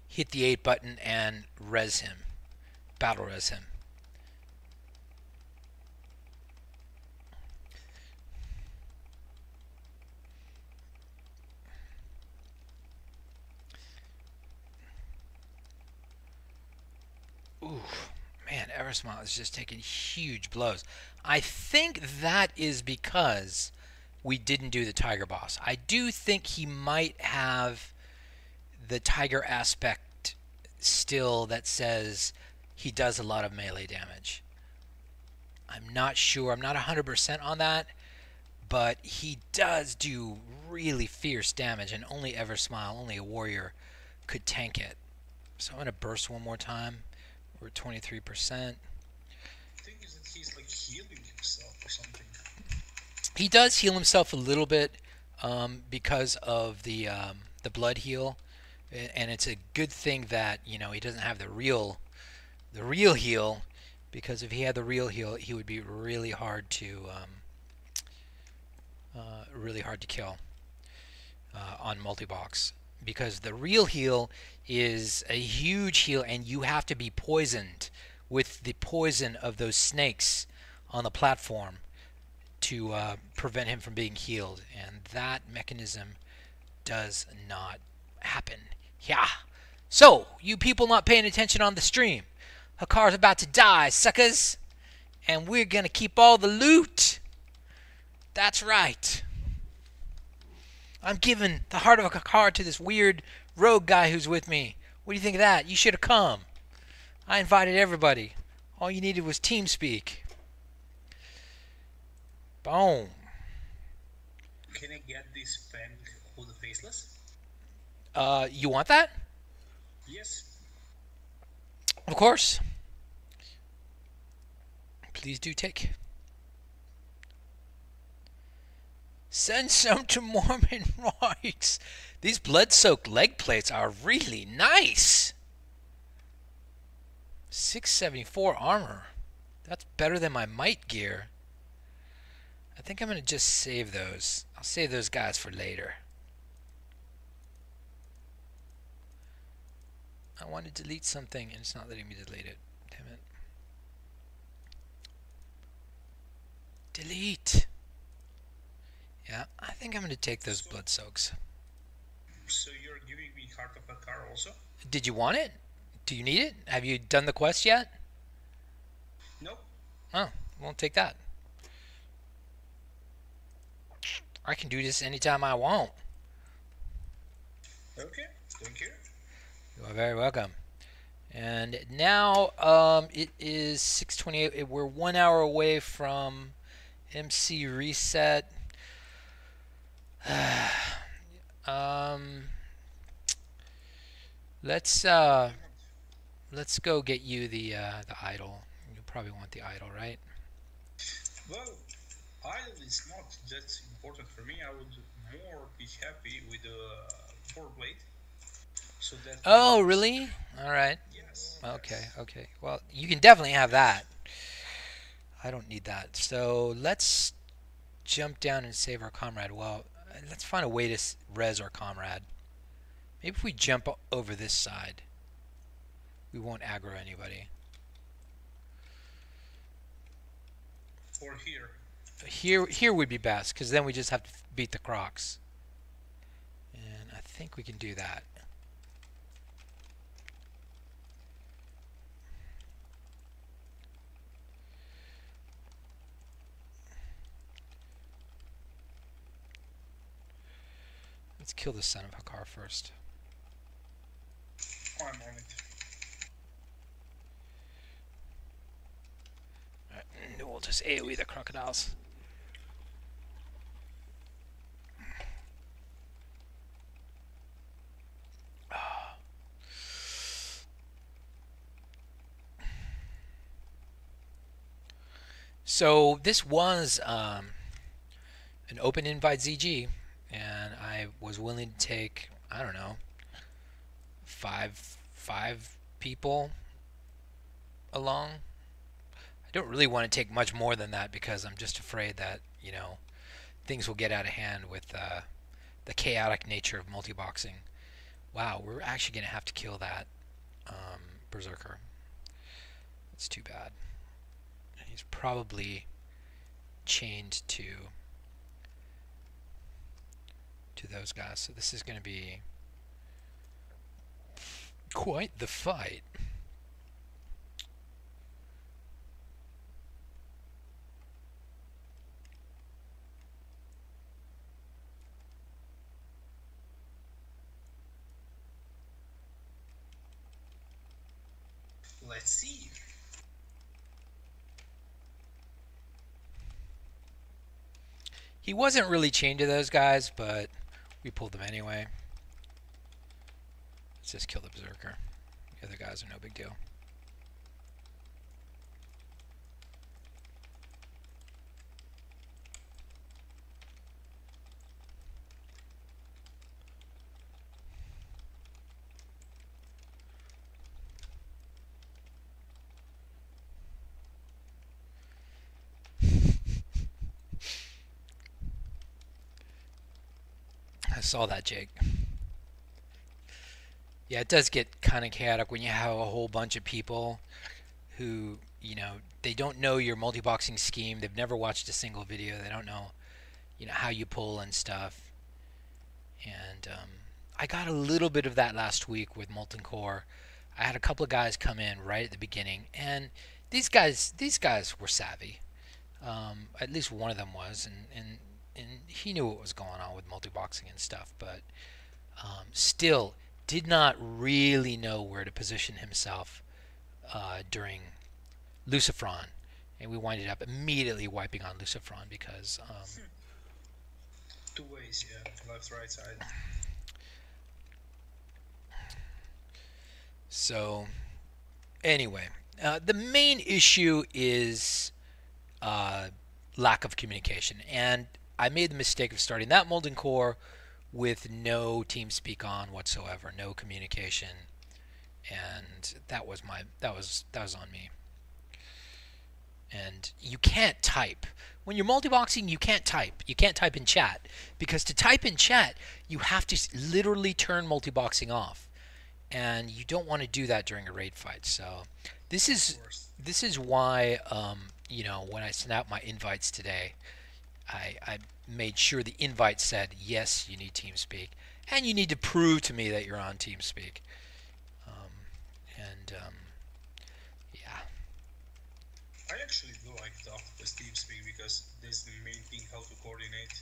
hit the 8 button and res him, battle res him. Ooh, man, Eversmile is just taking huge blows. I think that is because we didn't do the Tiger boss. I do think he might have the Tiger aspect still that says he does a lot of melee damage. I'm not sure. I'm not 100% on that, but he does do really fierce damage, and only Eversmile, only a warrior, could tank it. So I'm going to burst one more time. We're at 23%. The thing is that he's like healing himself or something. He does heal himself a little bit because of the blood heal, and it's a good thing that he doesn't have the real heal, because if he had the real heal, he would be really hard to kill on multi-box, because the real heal is a huge heal, and you have to be poisoned with the poison of those snakes on the platform to prevent him from being healed, and that mechanism does not happen. Yeah. So, you people not paying attention on the stream, Hakar's about to die, suckers, and we're gonna keep all the loot. That's right. I'm giving the heart of Hakar to this weird rogue guy who's with me. What do you think of that? You should have come. I invited everybody. All you needed was TeamSpeak. Boom. Can I get this Fang of the Faceless? You want that? Yes. Of course. Please do take. Send some to Mormon Rights. These blood-soaked leg plates are really nice. 674 armor. That's better than my might gear. I think I'm going to just save those. I'll save those guys for later. I want to delete something and it's not letting me delete it. Damn it. Delete. Yeah, I think I'm going to take those blood soaks. So you're giving me Heart of Hakar also? Did you want it? Do you need it? Have you done the quest yet? Nope. Oh, won't take that. I can do this anytime I want. Okay, thank you. You are very welcome. And now it is 6:28. We're 1 hour away from MC reset. Let's go get you the idol. You probably want the idol, right? Well, idol is not that important for me. I would more be happy with a 4-blade. So that. Oh, really? All right. Yes. Okay. Okay. Well, you can definitely have that. I don't need that. So let's jump down and save our comrade. Well, let's find a way to res our comrade. Maybe if we jump over this side, we won't aggro anybody. Or here. Here would be best, because then we just have to beat the Crocs. And I think we can do that. Let's kill the son of Hakar first. Oh, I'm on it. Alright, and we'll just AoE the crocodiles. So this was an open invite ZG, and I was willing to take, I don't know, five people along. I don't really want to take much more than that, because I'm just afraid that, you know, things will get out of hand with the chaotic nature of multi-boxing. Wow, we're actually going to have to kill that Berserker. That's too bad. He's probably chained to those guys, so this is going to be quite the fight. Let's see. He wasn't really chained to those guys, but we pulled them anyway. Let's just kill the Berserker. The other guys are no big deal. I saw that, Jake. Yeah, it does get kind of chaotic when you have a whole bunch of people who, they don't know your multi-boxing scheme. They've never watched a single video. They don't know, how you pull and stuff. And I got a little bit of that last week with Molten Core. I had a couple of guys come in right at the beginning, and these guys were savvy. At least one of them was, and he knew what was going on with multi-boxing and stuff, but still did not really know where to position himself during Lucifron, and we winded up immediately wiping on Lucifron because 2 ways, yeah, left, right side. So anyway, the main issue is lack of communication, and I made the mistake of starting that Molten Core with no TeamSpeak on whatsoever, no communication, and that was on me. And you can't type when you're multi-boxing. You can't type. You can't type in chat, because to type in chat you have to literally turn multi-boxing off, and you don't want to do that during a raid fight. So this is why when I sent out my invites today, I made sure the invite said, yes, you need TeamSpeak, and you need to prove to me that you're on TeamSpeak. Yeah. I actually do like the Octopus TeamSpeak because this is the main thing, how to coordinate.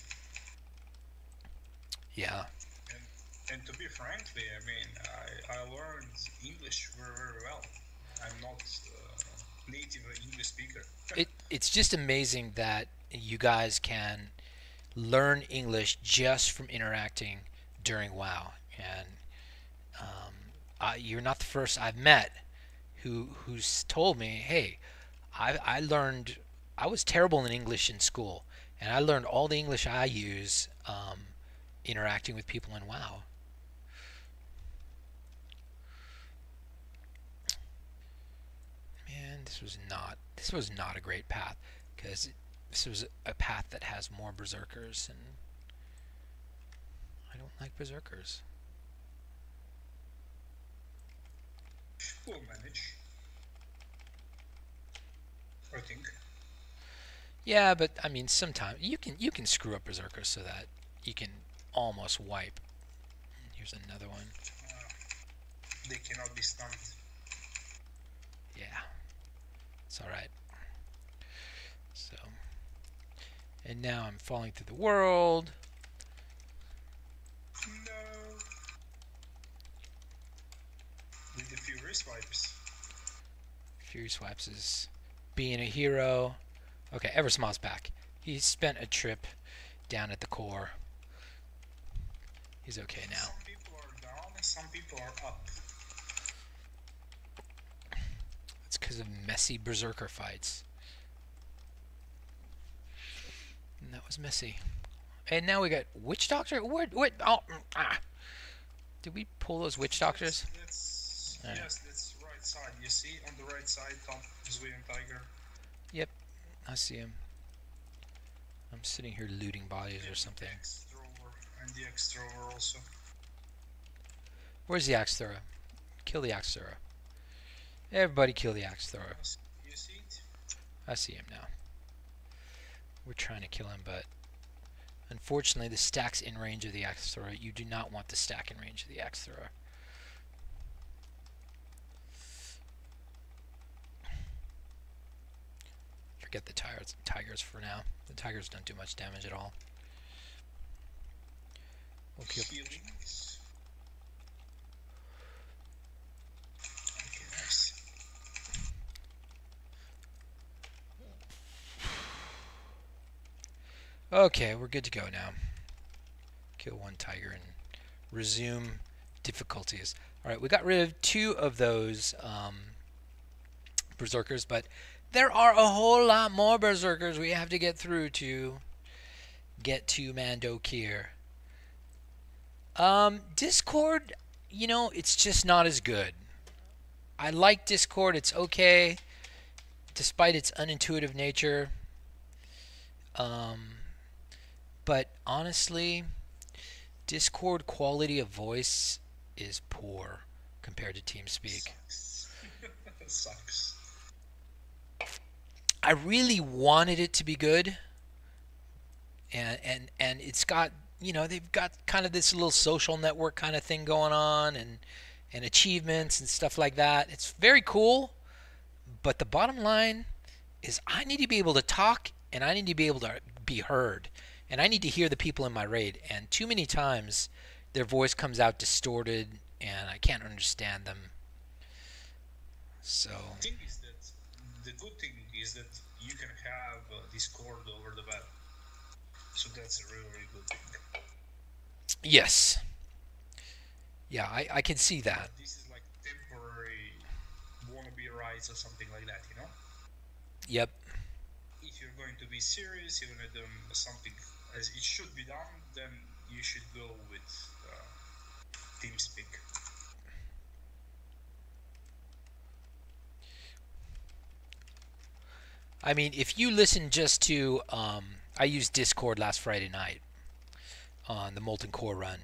Yeah. And to be frankly, I mean, I learned English very, very well. I'm not a native English speaker. It's just amazing that you guys can learn English just from interacting during WoW, and you're not the first I've met who's told me, hey, I learned, I was terrible in English in school, and I learned all the English I use interacting with people in WoW. Man, this was not a great path, because this was a path that has more berserkers, and I don't like berserkers. We'll manage, I think. Yeah, but I mean, sometimes you can screw up berserkers so that you can almost wipe. Here's another one. They cannot be stunned. Yeah, it's all right. So, and now I'm falling through the world. No. With the Fury Swipes. Fury Swipes is being a hero. Okay, Eversmaw's back. He spent a trip down at the core. He's okay now. Some people are down and some people are up. It's because of messy berserker fights. And that was messy. And now we got Witch Doctor? What? Oh, Did we pull those Witch Doctors? Yes, that's right side. You see on the right side, top Zwillian Tiger. Yep, I see him. I'm sitting here looting bodies or something. And the Axe Thrower also. Where's the Axe Thrower? Kill the Axe Thrower. Everybody kill the Axe Thrower. You see it? I see him now. We're trying to kill him, but unfortunately the stack's in range of the Axe Thrower. You do not want the stack in range of the Axe Thrower. Forget the tigers for now. The tigers don't do much damage at all. We'll kill. Feelings. Okay, nice. Okay, we're good to go now. Kill one tiger and resume difficulties. All right, we got rid of 2 of those berserkers, but there are a whole lot more berserkers we have to get through to get to Mandokir. Discord, it's just not as good. I like Discord, it's okay, despite its unintuitive nature. But honestly, Discord quality of voice is poor compared to TeamSpeak. Sucks. I really wanted it to be good, and it's got they've got kind of this little social network kind of thing going on, and achievements and stuff like that. It's very cool, but the bottom line is I need to be able to talk, and I need to be able to be heard, and I need to hear the people in my raid. And too many times their voice comes out distorted, and I can't understand them. So The thing is that the good thing is that you can have Discord over the web, so that's a really, really good thing. yes, yeah, I can see that. This is like temporary wannabe rights or something like that, you know? Yep. If you're going to be serious, you're going to do something as it should be done, then you should go with TeamSpeak. I mean, if you listen just to, I used Discord last Friday night on the Molten Core run.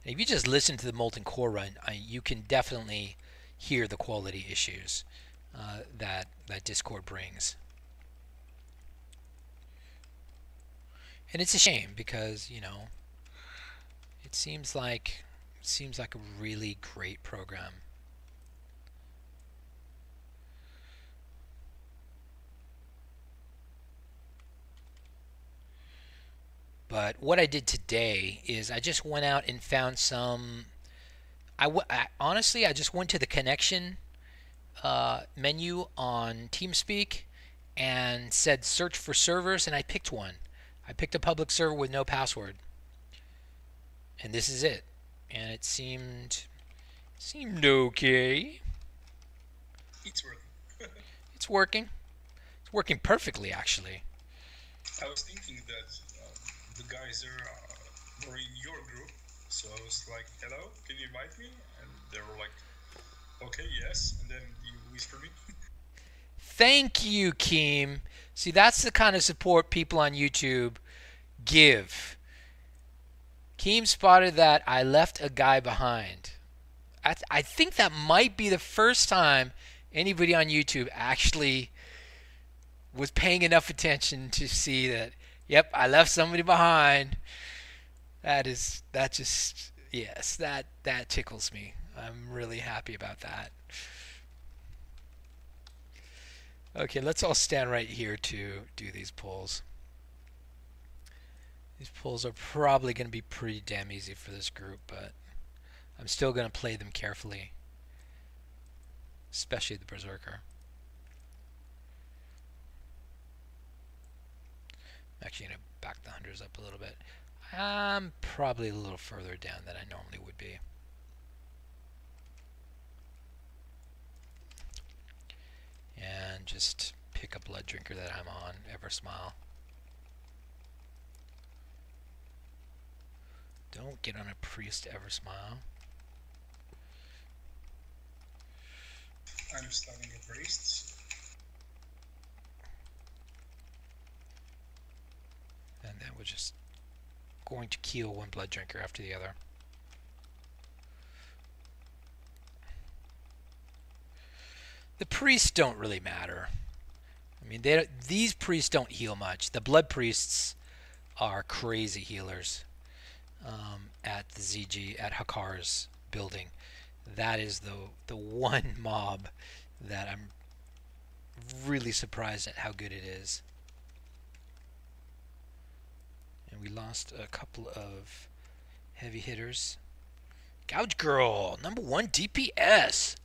And if you just listen to the Molten Core run, you can definitely hear the quality issues that Discord brings. And it's a shame because it seems like a really great program. But what I did today is I just went out and found some. Honestly, I just went to the connection menu on TeamSpeak and said search for servers, and I picked one. I picked a public server with no password, and this is it. And it seemed okay. It's working. It's working. It's working perfectly, actually. I was thinking that the guys were in your group, so I was like, hello, can you invite me? And they were like, okay, yes. And then you whispered me. Thank you, Keem. See, that's the kind of support people on YouTube give. Keem spotted that I left a guy behind. I think that might be the first time anybody on YouTube actually was paying enough attention to see that, yep, I left somebody behind. That tickles me. I'm really happy about that. Okay, let's all stand right here to do these pulls. These pulls are probably going to be pretty damn easy for this group, but I'm still going to play them carefully, especially the Berserker. I'm actually going to back the hunters up a little bit. I'm probably a little further down than I normally would be. And just pick a Blood Drinker that I'm on, Eversmile. Don't get on a Priest, Eversmile. I'm stunning a priest. And then we're just going to kill one Blood Drinker after the other. The priests don't really matter. I mean, these priests don't heal much. The Blood Priests are crazy healers at the ZG, at Hakar's building. That is the one mob that I'm really surprised at how good it is. And we lost a couple of heavy hitters. Gouge Girl, #1 DPS.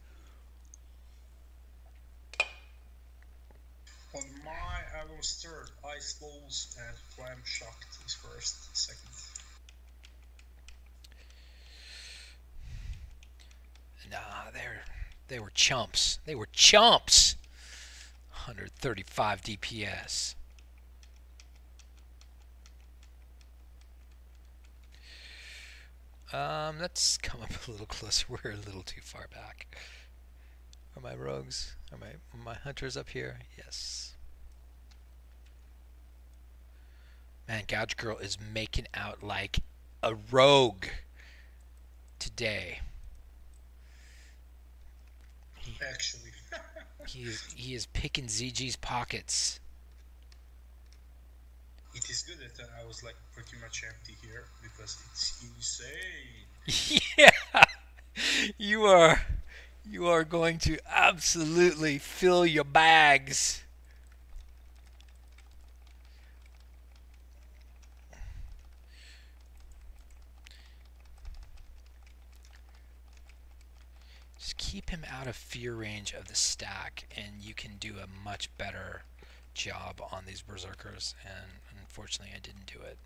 On my, I will is third, Ice Flows, and Clam Shocked is first, second. Nah, they were chumps. They were chumps. 135 DPS. Let's come up a little closer. We're a little too far back. Are my rogues? Are my hunters up here? Yes. Man, Gouge Girl is making out like a rogue today. Actually. he is picking ZG's pockets. It is good that I was like pretty much empty here because it's insane. Yeah, you are going to absolutely fill your bags. Just keep him out of fear range of the stack, and you can do a much better job on these berserkers. And unfortunately, I didn't do it.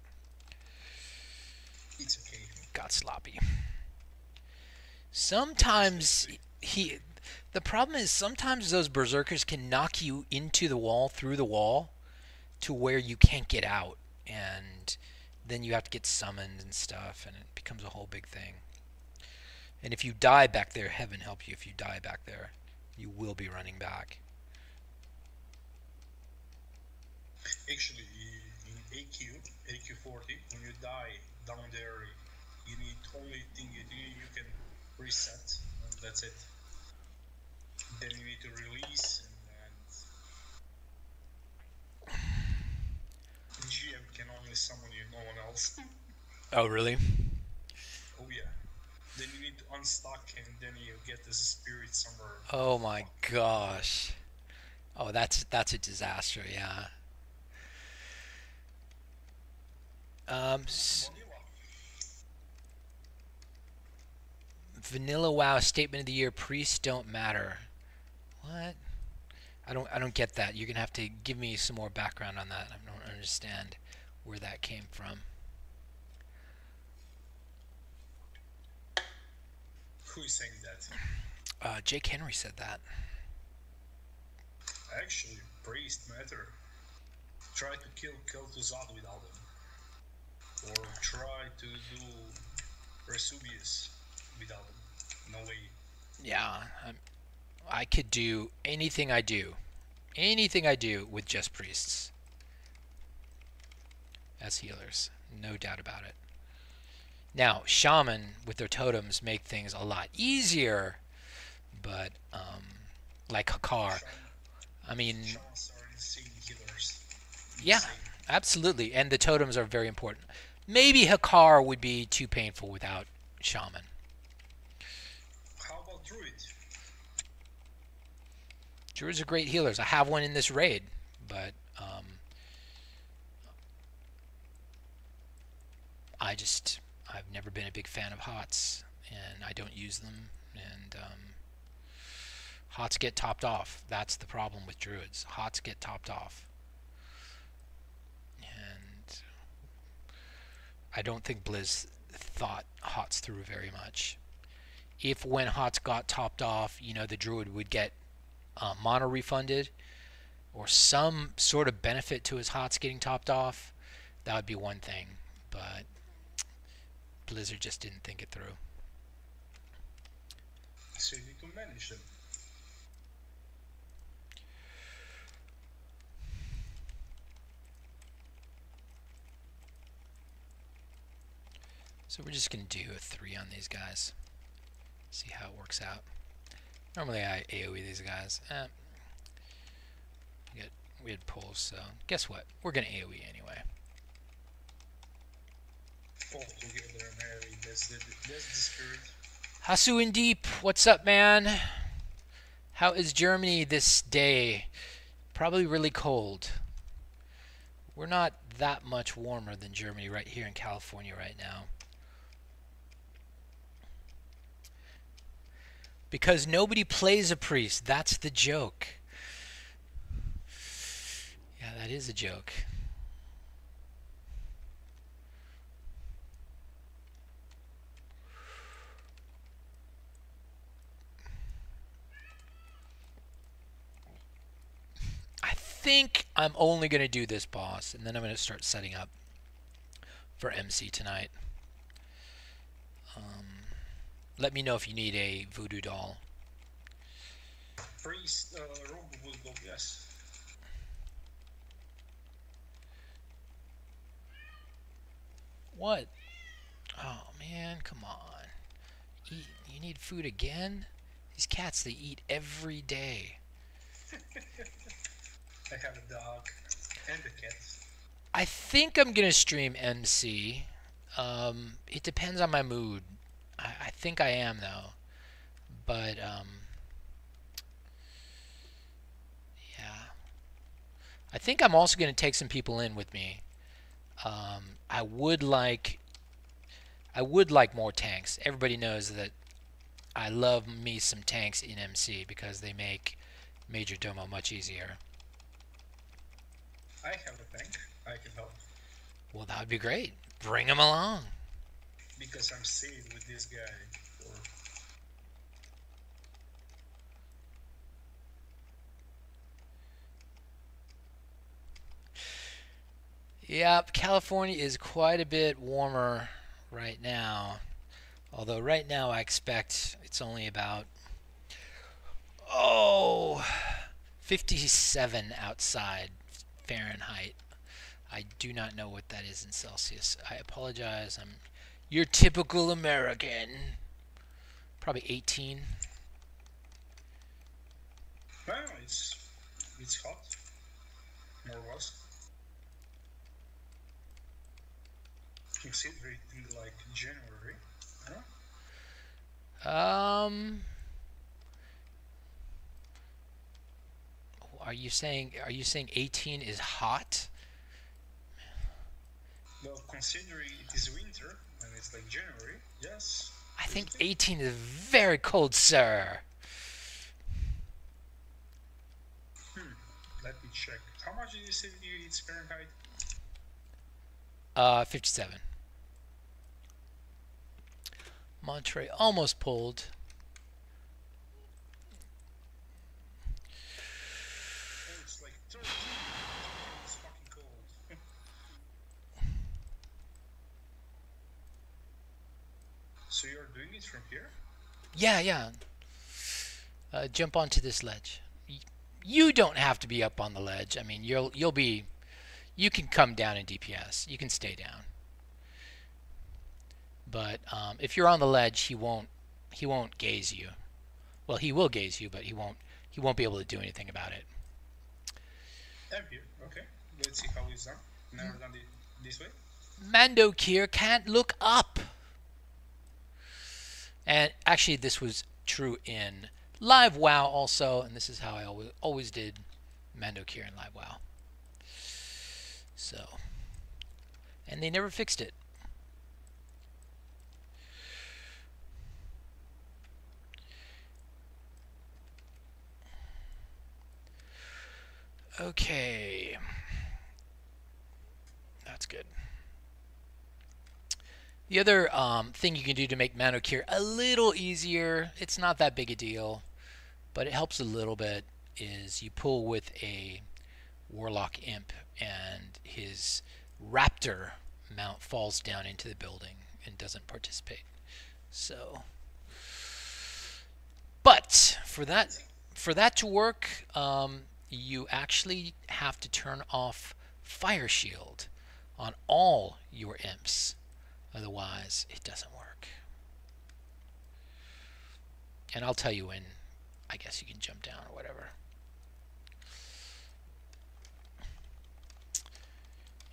It's okay. Got sloppy. Sometimes the problem is sometimes those berserkers can knock you into the wall, through the wall, to where you can't get out, and then you have to get summoned and stuff, and it becomes a whole big thing. And if you die back there, heaven help you if you die back there, you will be running back. Actually, in AQ40, when you die down there, you need only thing you can reset, and that's it. Then you need to release, and GM can only summon you, no one else. Oh, really? Oh yeah. Then you need to unstuck, and then you get this spirit somewhere. Oh my gosh. Oh, that's a disaster, yeah. Vanilla WoW statement of the year: priests don't matter. What? I don't get that. You're gonna have to give me some more background on that. I don't understand where that came from. Who is saying that? Jake Henry said that. Actually, priest matter. Try to kill Kel'Thuzad without him. Or try to do Resubius without him. No way. Yeah, I could do anything I do. Anything I do with just priests. As healers. No doubt about it. Now, shaman with their totems make things a lot easier, but like Hakar, I mean, Shamans are insane healers. yeah, absolutely, and the totems are very important. Maybe Hakar would be too painful without shaman. How about Druid? Druids are great healers. I have one in this raid, but I've never been a big fan of HOTS, and I don't use them, and HOTS get topped off. That's the problem with Druids. HOTS get topped off. And I don't think Blizz thought HOTS through very much. If when HOTS got topped off, you know, the Druid would get mono refunded, or some sort of benefit to his HOTS getting topped off, that would be one thing. But Blizzard just didn't think it through. So you need to manage them. So we're just going to do a 3 on these guys. See how it works out. Normally I AoE these guys. We had pulls, so guess what? We're going to AoE anyway. All together and Harry, that's the spirit. Hasu in Deep, what's up, man? How is Germany this day? Probably really cold. We're not that much warmer than Germany right here in California right now. Because nobody plays a priest. That's the joke. Yeah, That is a joke. I think I'm only going to do this boss, and then I'm going to start setting up for MC tonight. Let me know if you need a voodoo doll. Priest, Rogue Bulldog, yes. What? Oh man, come on. Eat. You need food again? These cats, they eat every day. I have a dog and a cat. I think I'm gonna stream MC. It depends on my mood. I think I am though. But yeah. I think I'm also gonna take some people in with me. I would like more tanks. Everybody knows that I love me some tanks in MC because they make Major Domo much easier. I have a tank. I can help. Well, that would be great. Bring him along. Because I'm saved with this guy. Or... Yep, California is quite a bit warmer right now. Although right now I expect it's only about 57 outside Fahrenheit. I do not know what that is in Celsius. I apologize. I'm your typical American. Probably 18. Well, it's hot. More or less. Consider it like January. Huh? Are you saying 18 is hot? Well, considering it is winter and it's like January, yes. I think 18 is very cold, sir. Let me check. How much did you say it's Fahrenheit? 57. Monterey almost pulled. Oh, it's like 30. It's fucking cold. So you're doing it from here? Yeah. Jump onto this ledge. You don't have to be up on the ledge. I mean, you'll be. You can come down in DPS. You can stay down. But if you're on the ledge, he won't gaze you. Well, he will gaze you, but he won't be able to do anything about it. I'm here. Okay. Let's see how it's done. Never done it this way. Mando Kier can't look up. And actually, this was true in Live WoW also, and this is how I always did Mando Kier in Live WoW. So, and they never fixed it. Okay. That's good. The other thing you can do to make Mando Kier a little easier, it's not that big a deal, but it helps a little bit, is you pull with a Warlock Imp and his Raptor mount falls down into the building and doesn't participate. So, but for that to work, you actually have to turn off Fire Shield on all your imps. Otherwise, it doesn't work. And I'll tell you when. I guess you can jump down or whatever.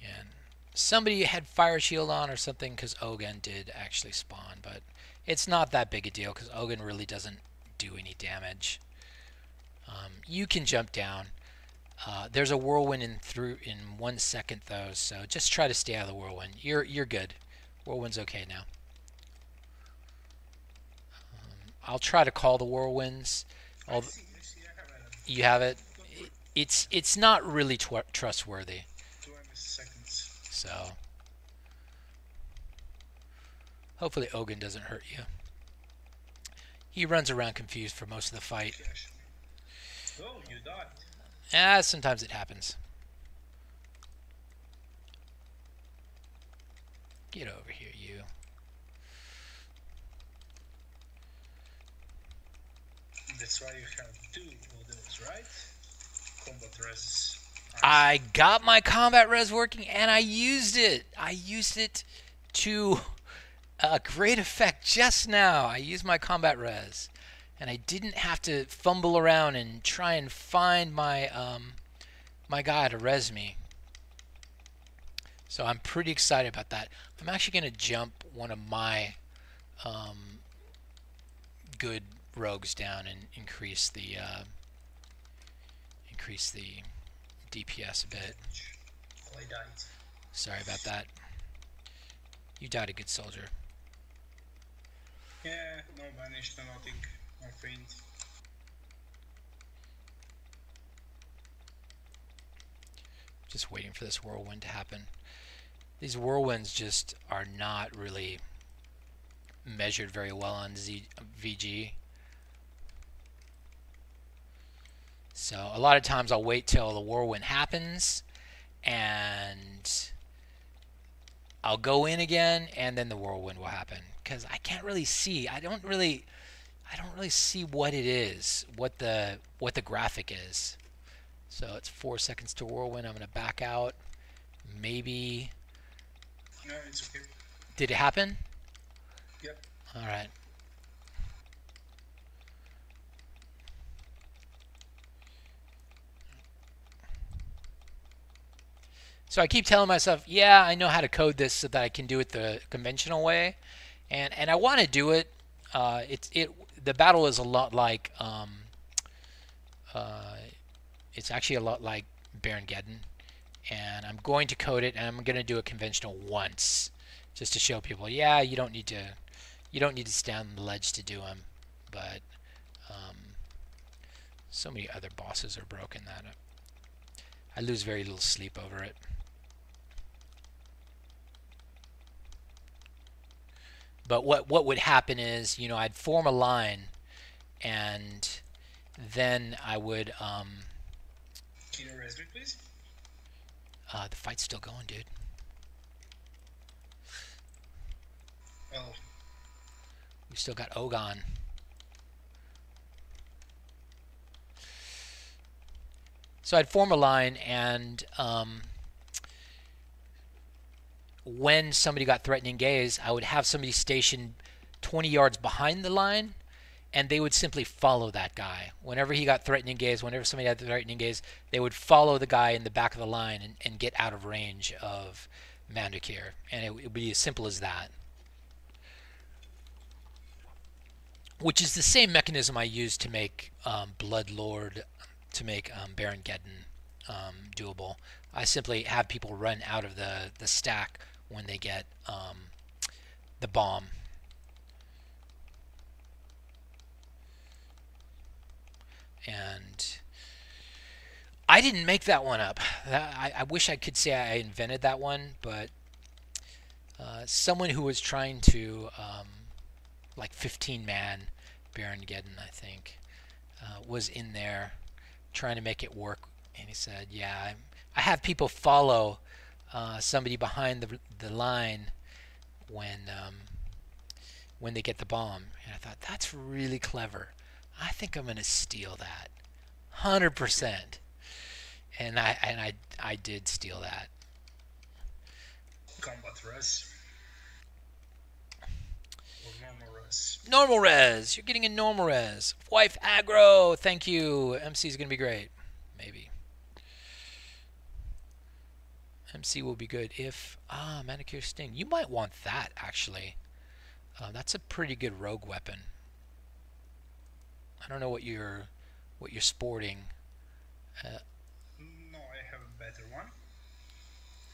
And somebody had Fire Shield on or something because Ogun did actually spawn, but it's not that big a deal because Ogun really doesn't do any damage. You can jump down. There's a whirlwind in 1 second though, so just try to stay out of the whirlwind. You're good. Whirlwind's okay now. I'll try to call the whirlwinds. I see, you have it. it's not really trustworthy. 20 seconds. So hopefully Ogun doesn't hurt you. He runs around confused for most of the fight. Oh, you died. Sometimes it happens. Get over here, you. That's why you have two of those, right? Combat res. I got my combat res working and I used it. I used it to great effect just now. I used my combat res and I didn't have to fumble around and try and find my my guy to res me. So I'm pretty excited about that. I'm actually going to jump one of my good rogues down and increase the DPS a bit. Oh, I died. Sorry about that. You died a good soldier. Yeah, no banished, no nothing. No faint. Just waiting for this whirlwind to happen. These whirlwinds just are not really measured very well on VG. So a lot of times I'll wait till the whirlwind happens and I'll go in again and then the whirlwind will happen because I can't really see. I don't really see what it is, what the graphic is. So it's 4 seconds to whirlwind. I'm going to back out. Maybe. No, it's okay. Did it happen? Yep. All right. So I keep telling myself, yeah, I know how to code this so that I can do it the conventional way, and I want to do it. The battle is a lot like it's actually a lot like Baron Geddon, and I'm going to code it and I'm going to do it conventional once, just to show people, yeah, you don't need to stand on the ledge to do them, but so many other bosses are broken that I lose very little sleep over it. But what would happen is, I'd form a line, and then I would. Can you res me, please? The fight's still going, dude. Oh. We still got Ogun. So I'd form a line, and when somebody got threatening gaze, I would have somebody stationed 20 yards behind the line, and they would simply follow that guy. Whenever he got threatening gaze, whenever somebody had threatening gaze, they would follow the guy in the back of the line and get out of range of Mandrake. And it would be as simple as that. Which is the same mechanism I used to make Bloodlord, to make Baron Geddon doable. I simply have people run out of the stack when they get the bomb. And I didn't make that one up. I wish I could say I invented that one, but someone who was trying to, like 15-man Baron Geddon, I think, was in there trying to make it work, and he said, yeah, I have people follow somebody behind the line when they get the bomb. And I thought, that's really clever. I think I'm going to steal that 100%. And I did steal that. Combat res. Or normal res. Normal res. You're getting a normal res. Wife aggro. Thank you. MC is going to be great. Maybe. MC will be good if... Manicure Sting. You might want that, actually. That's a pretty good rogue weapon. I don't know what you're sporting. No, I have a better one.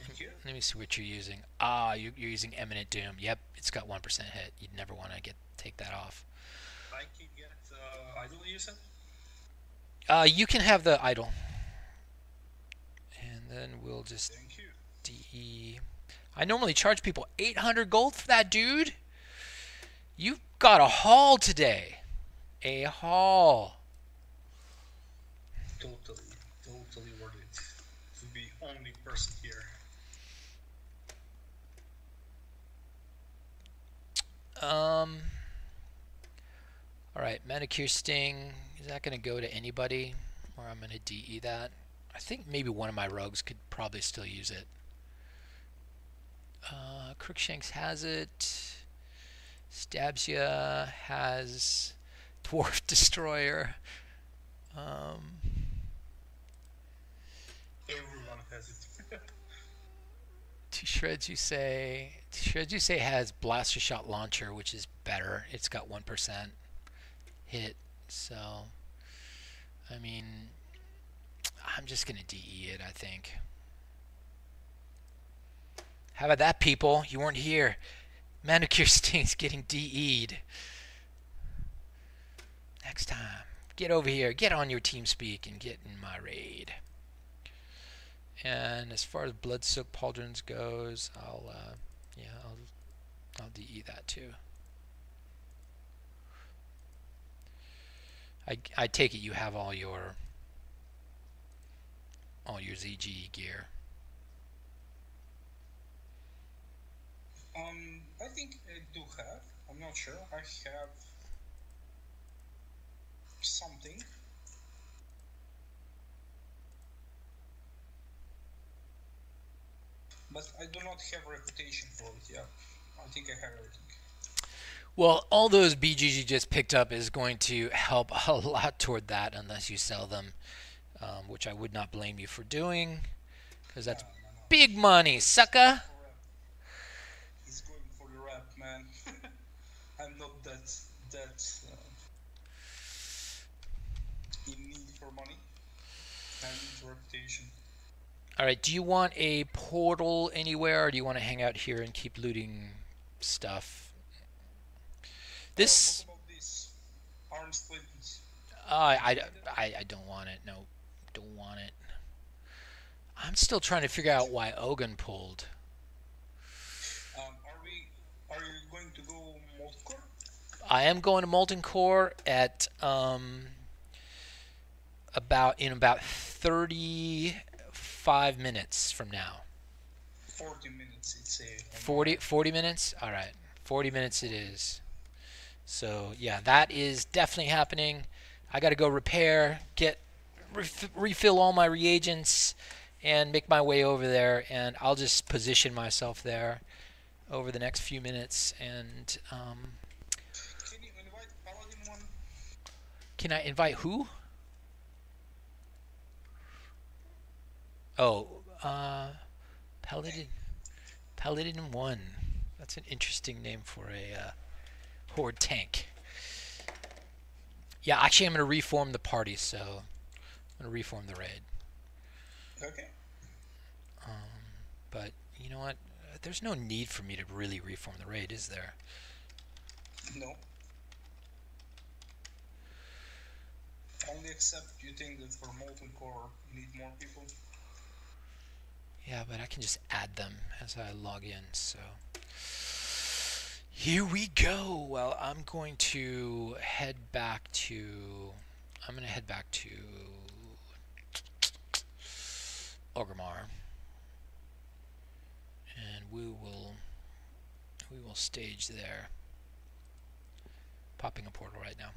Thank you. Let me see what you're using. You're using Eminent Doom. Yep, it's got 1% hit. You'd never want to take that off. I can get idle, you said? You can have the idle. then we'll just Thank you. DE. I normally charge people 800 gold for that, dude. You've got a haul today. A haul. Totally worth it to be only person here. All right, Manicure Sting. Is that going to go to anybody? Or I'm going to DE that. I think maybe one of my rogues could probably still use it. Crookshanks has it. Stabsia has Dwarf Destroyer. Everyone has it. Two Shreds you say has Blaster Shot Launcher, which is better. It's got 1% hit. So, I mean, I'm just going to DE it, I think. How about that, people? You weren't here. Manicure Sting's getting DE'd. Next time, get over here. Get on your TeamSpeak and get in my raid. And as far as Bloodsoaked Pauldrons goes, I'll DE that too. I take it you have all your ZG gear. I think I do have. I'm not sure. I have something. But I do not have reputation for it, yeah. I think I have everything. Well, all those BGs you just picked up is going to help a lot toward that unless you sell them, which I would not blame you for doing, because that's big money, sucker. He's going for the rap, man. I'm not that in need for money. I need reputation. All right, do you want a portal anywhere, or do you want to hang out here and keep looting stuff? This. What about this? Arm splinters. I don't want it. No, don't want it. I'm still trying to figure out why Ogun pulled. Are you going to go Molten Core? I am going to Molten Core at about 35 minutes from now. 40 minutes, it's a 40 minutes? All right. 40 minutes it is. So, yeah, that is definitely happening. I got to go repair, refill all my reagents, and make my way over there. And I'll just position myself there over the next few minutes. And Can you invite Paladin one? Can I invite who? Oh, Paladin 1. That's an interesting name for a horde tank. Yeah, actually I'm going to reform the party, so I'm going to reform the raid. Okay. But you know what? There's no need for me to really reform the raid, is there? No. Only except you think that for Molten Core you need more people. Yeah, but I can just add them as I log in, so here we go. Well, I'm going to head back to Orgrimmar, and we will stage there. Popping a portal right now.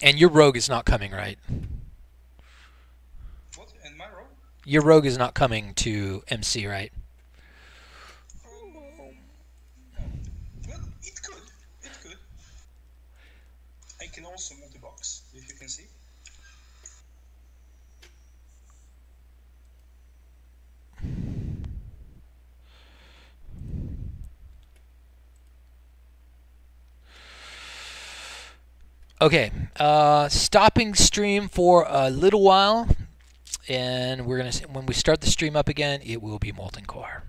And your rogue is not coming, right? What? And my rogue? Your rogue is not coming to MC, right? Well, it could. I can also multi-box, if you can see. Okay, stopping stream for a little while, and we're gonna when we start the stream up again, it will be Molten Core.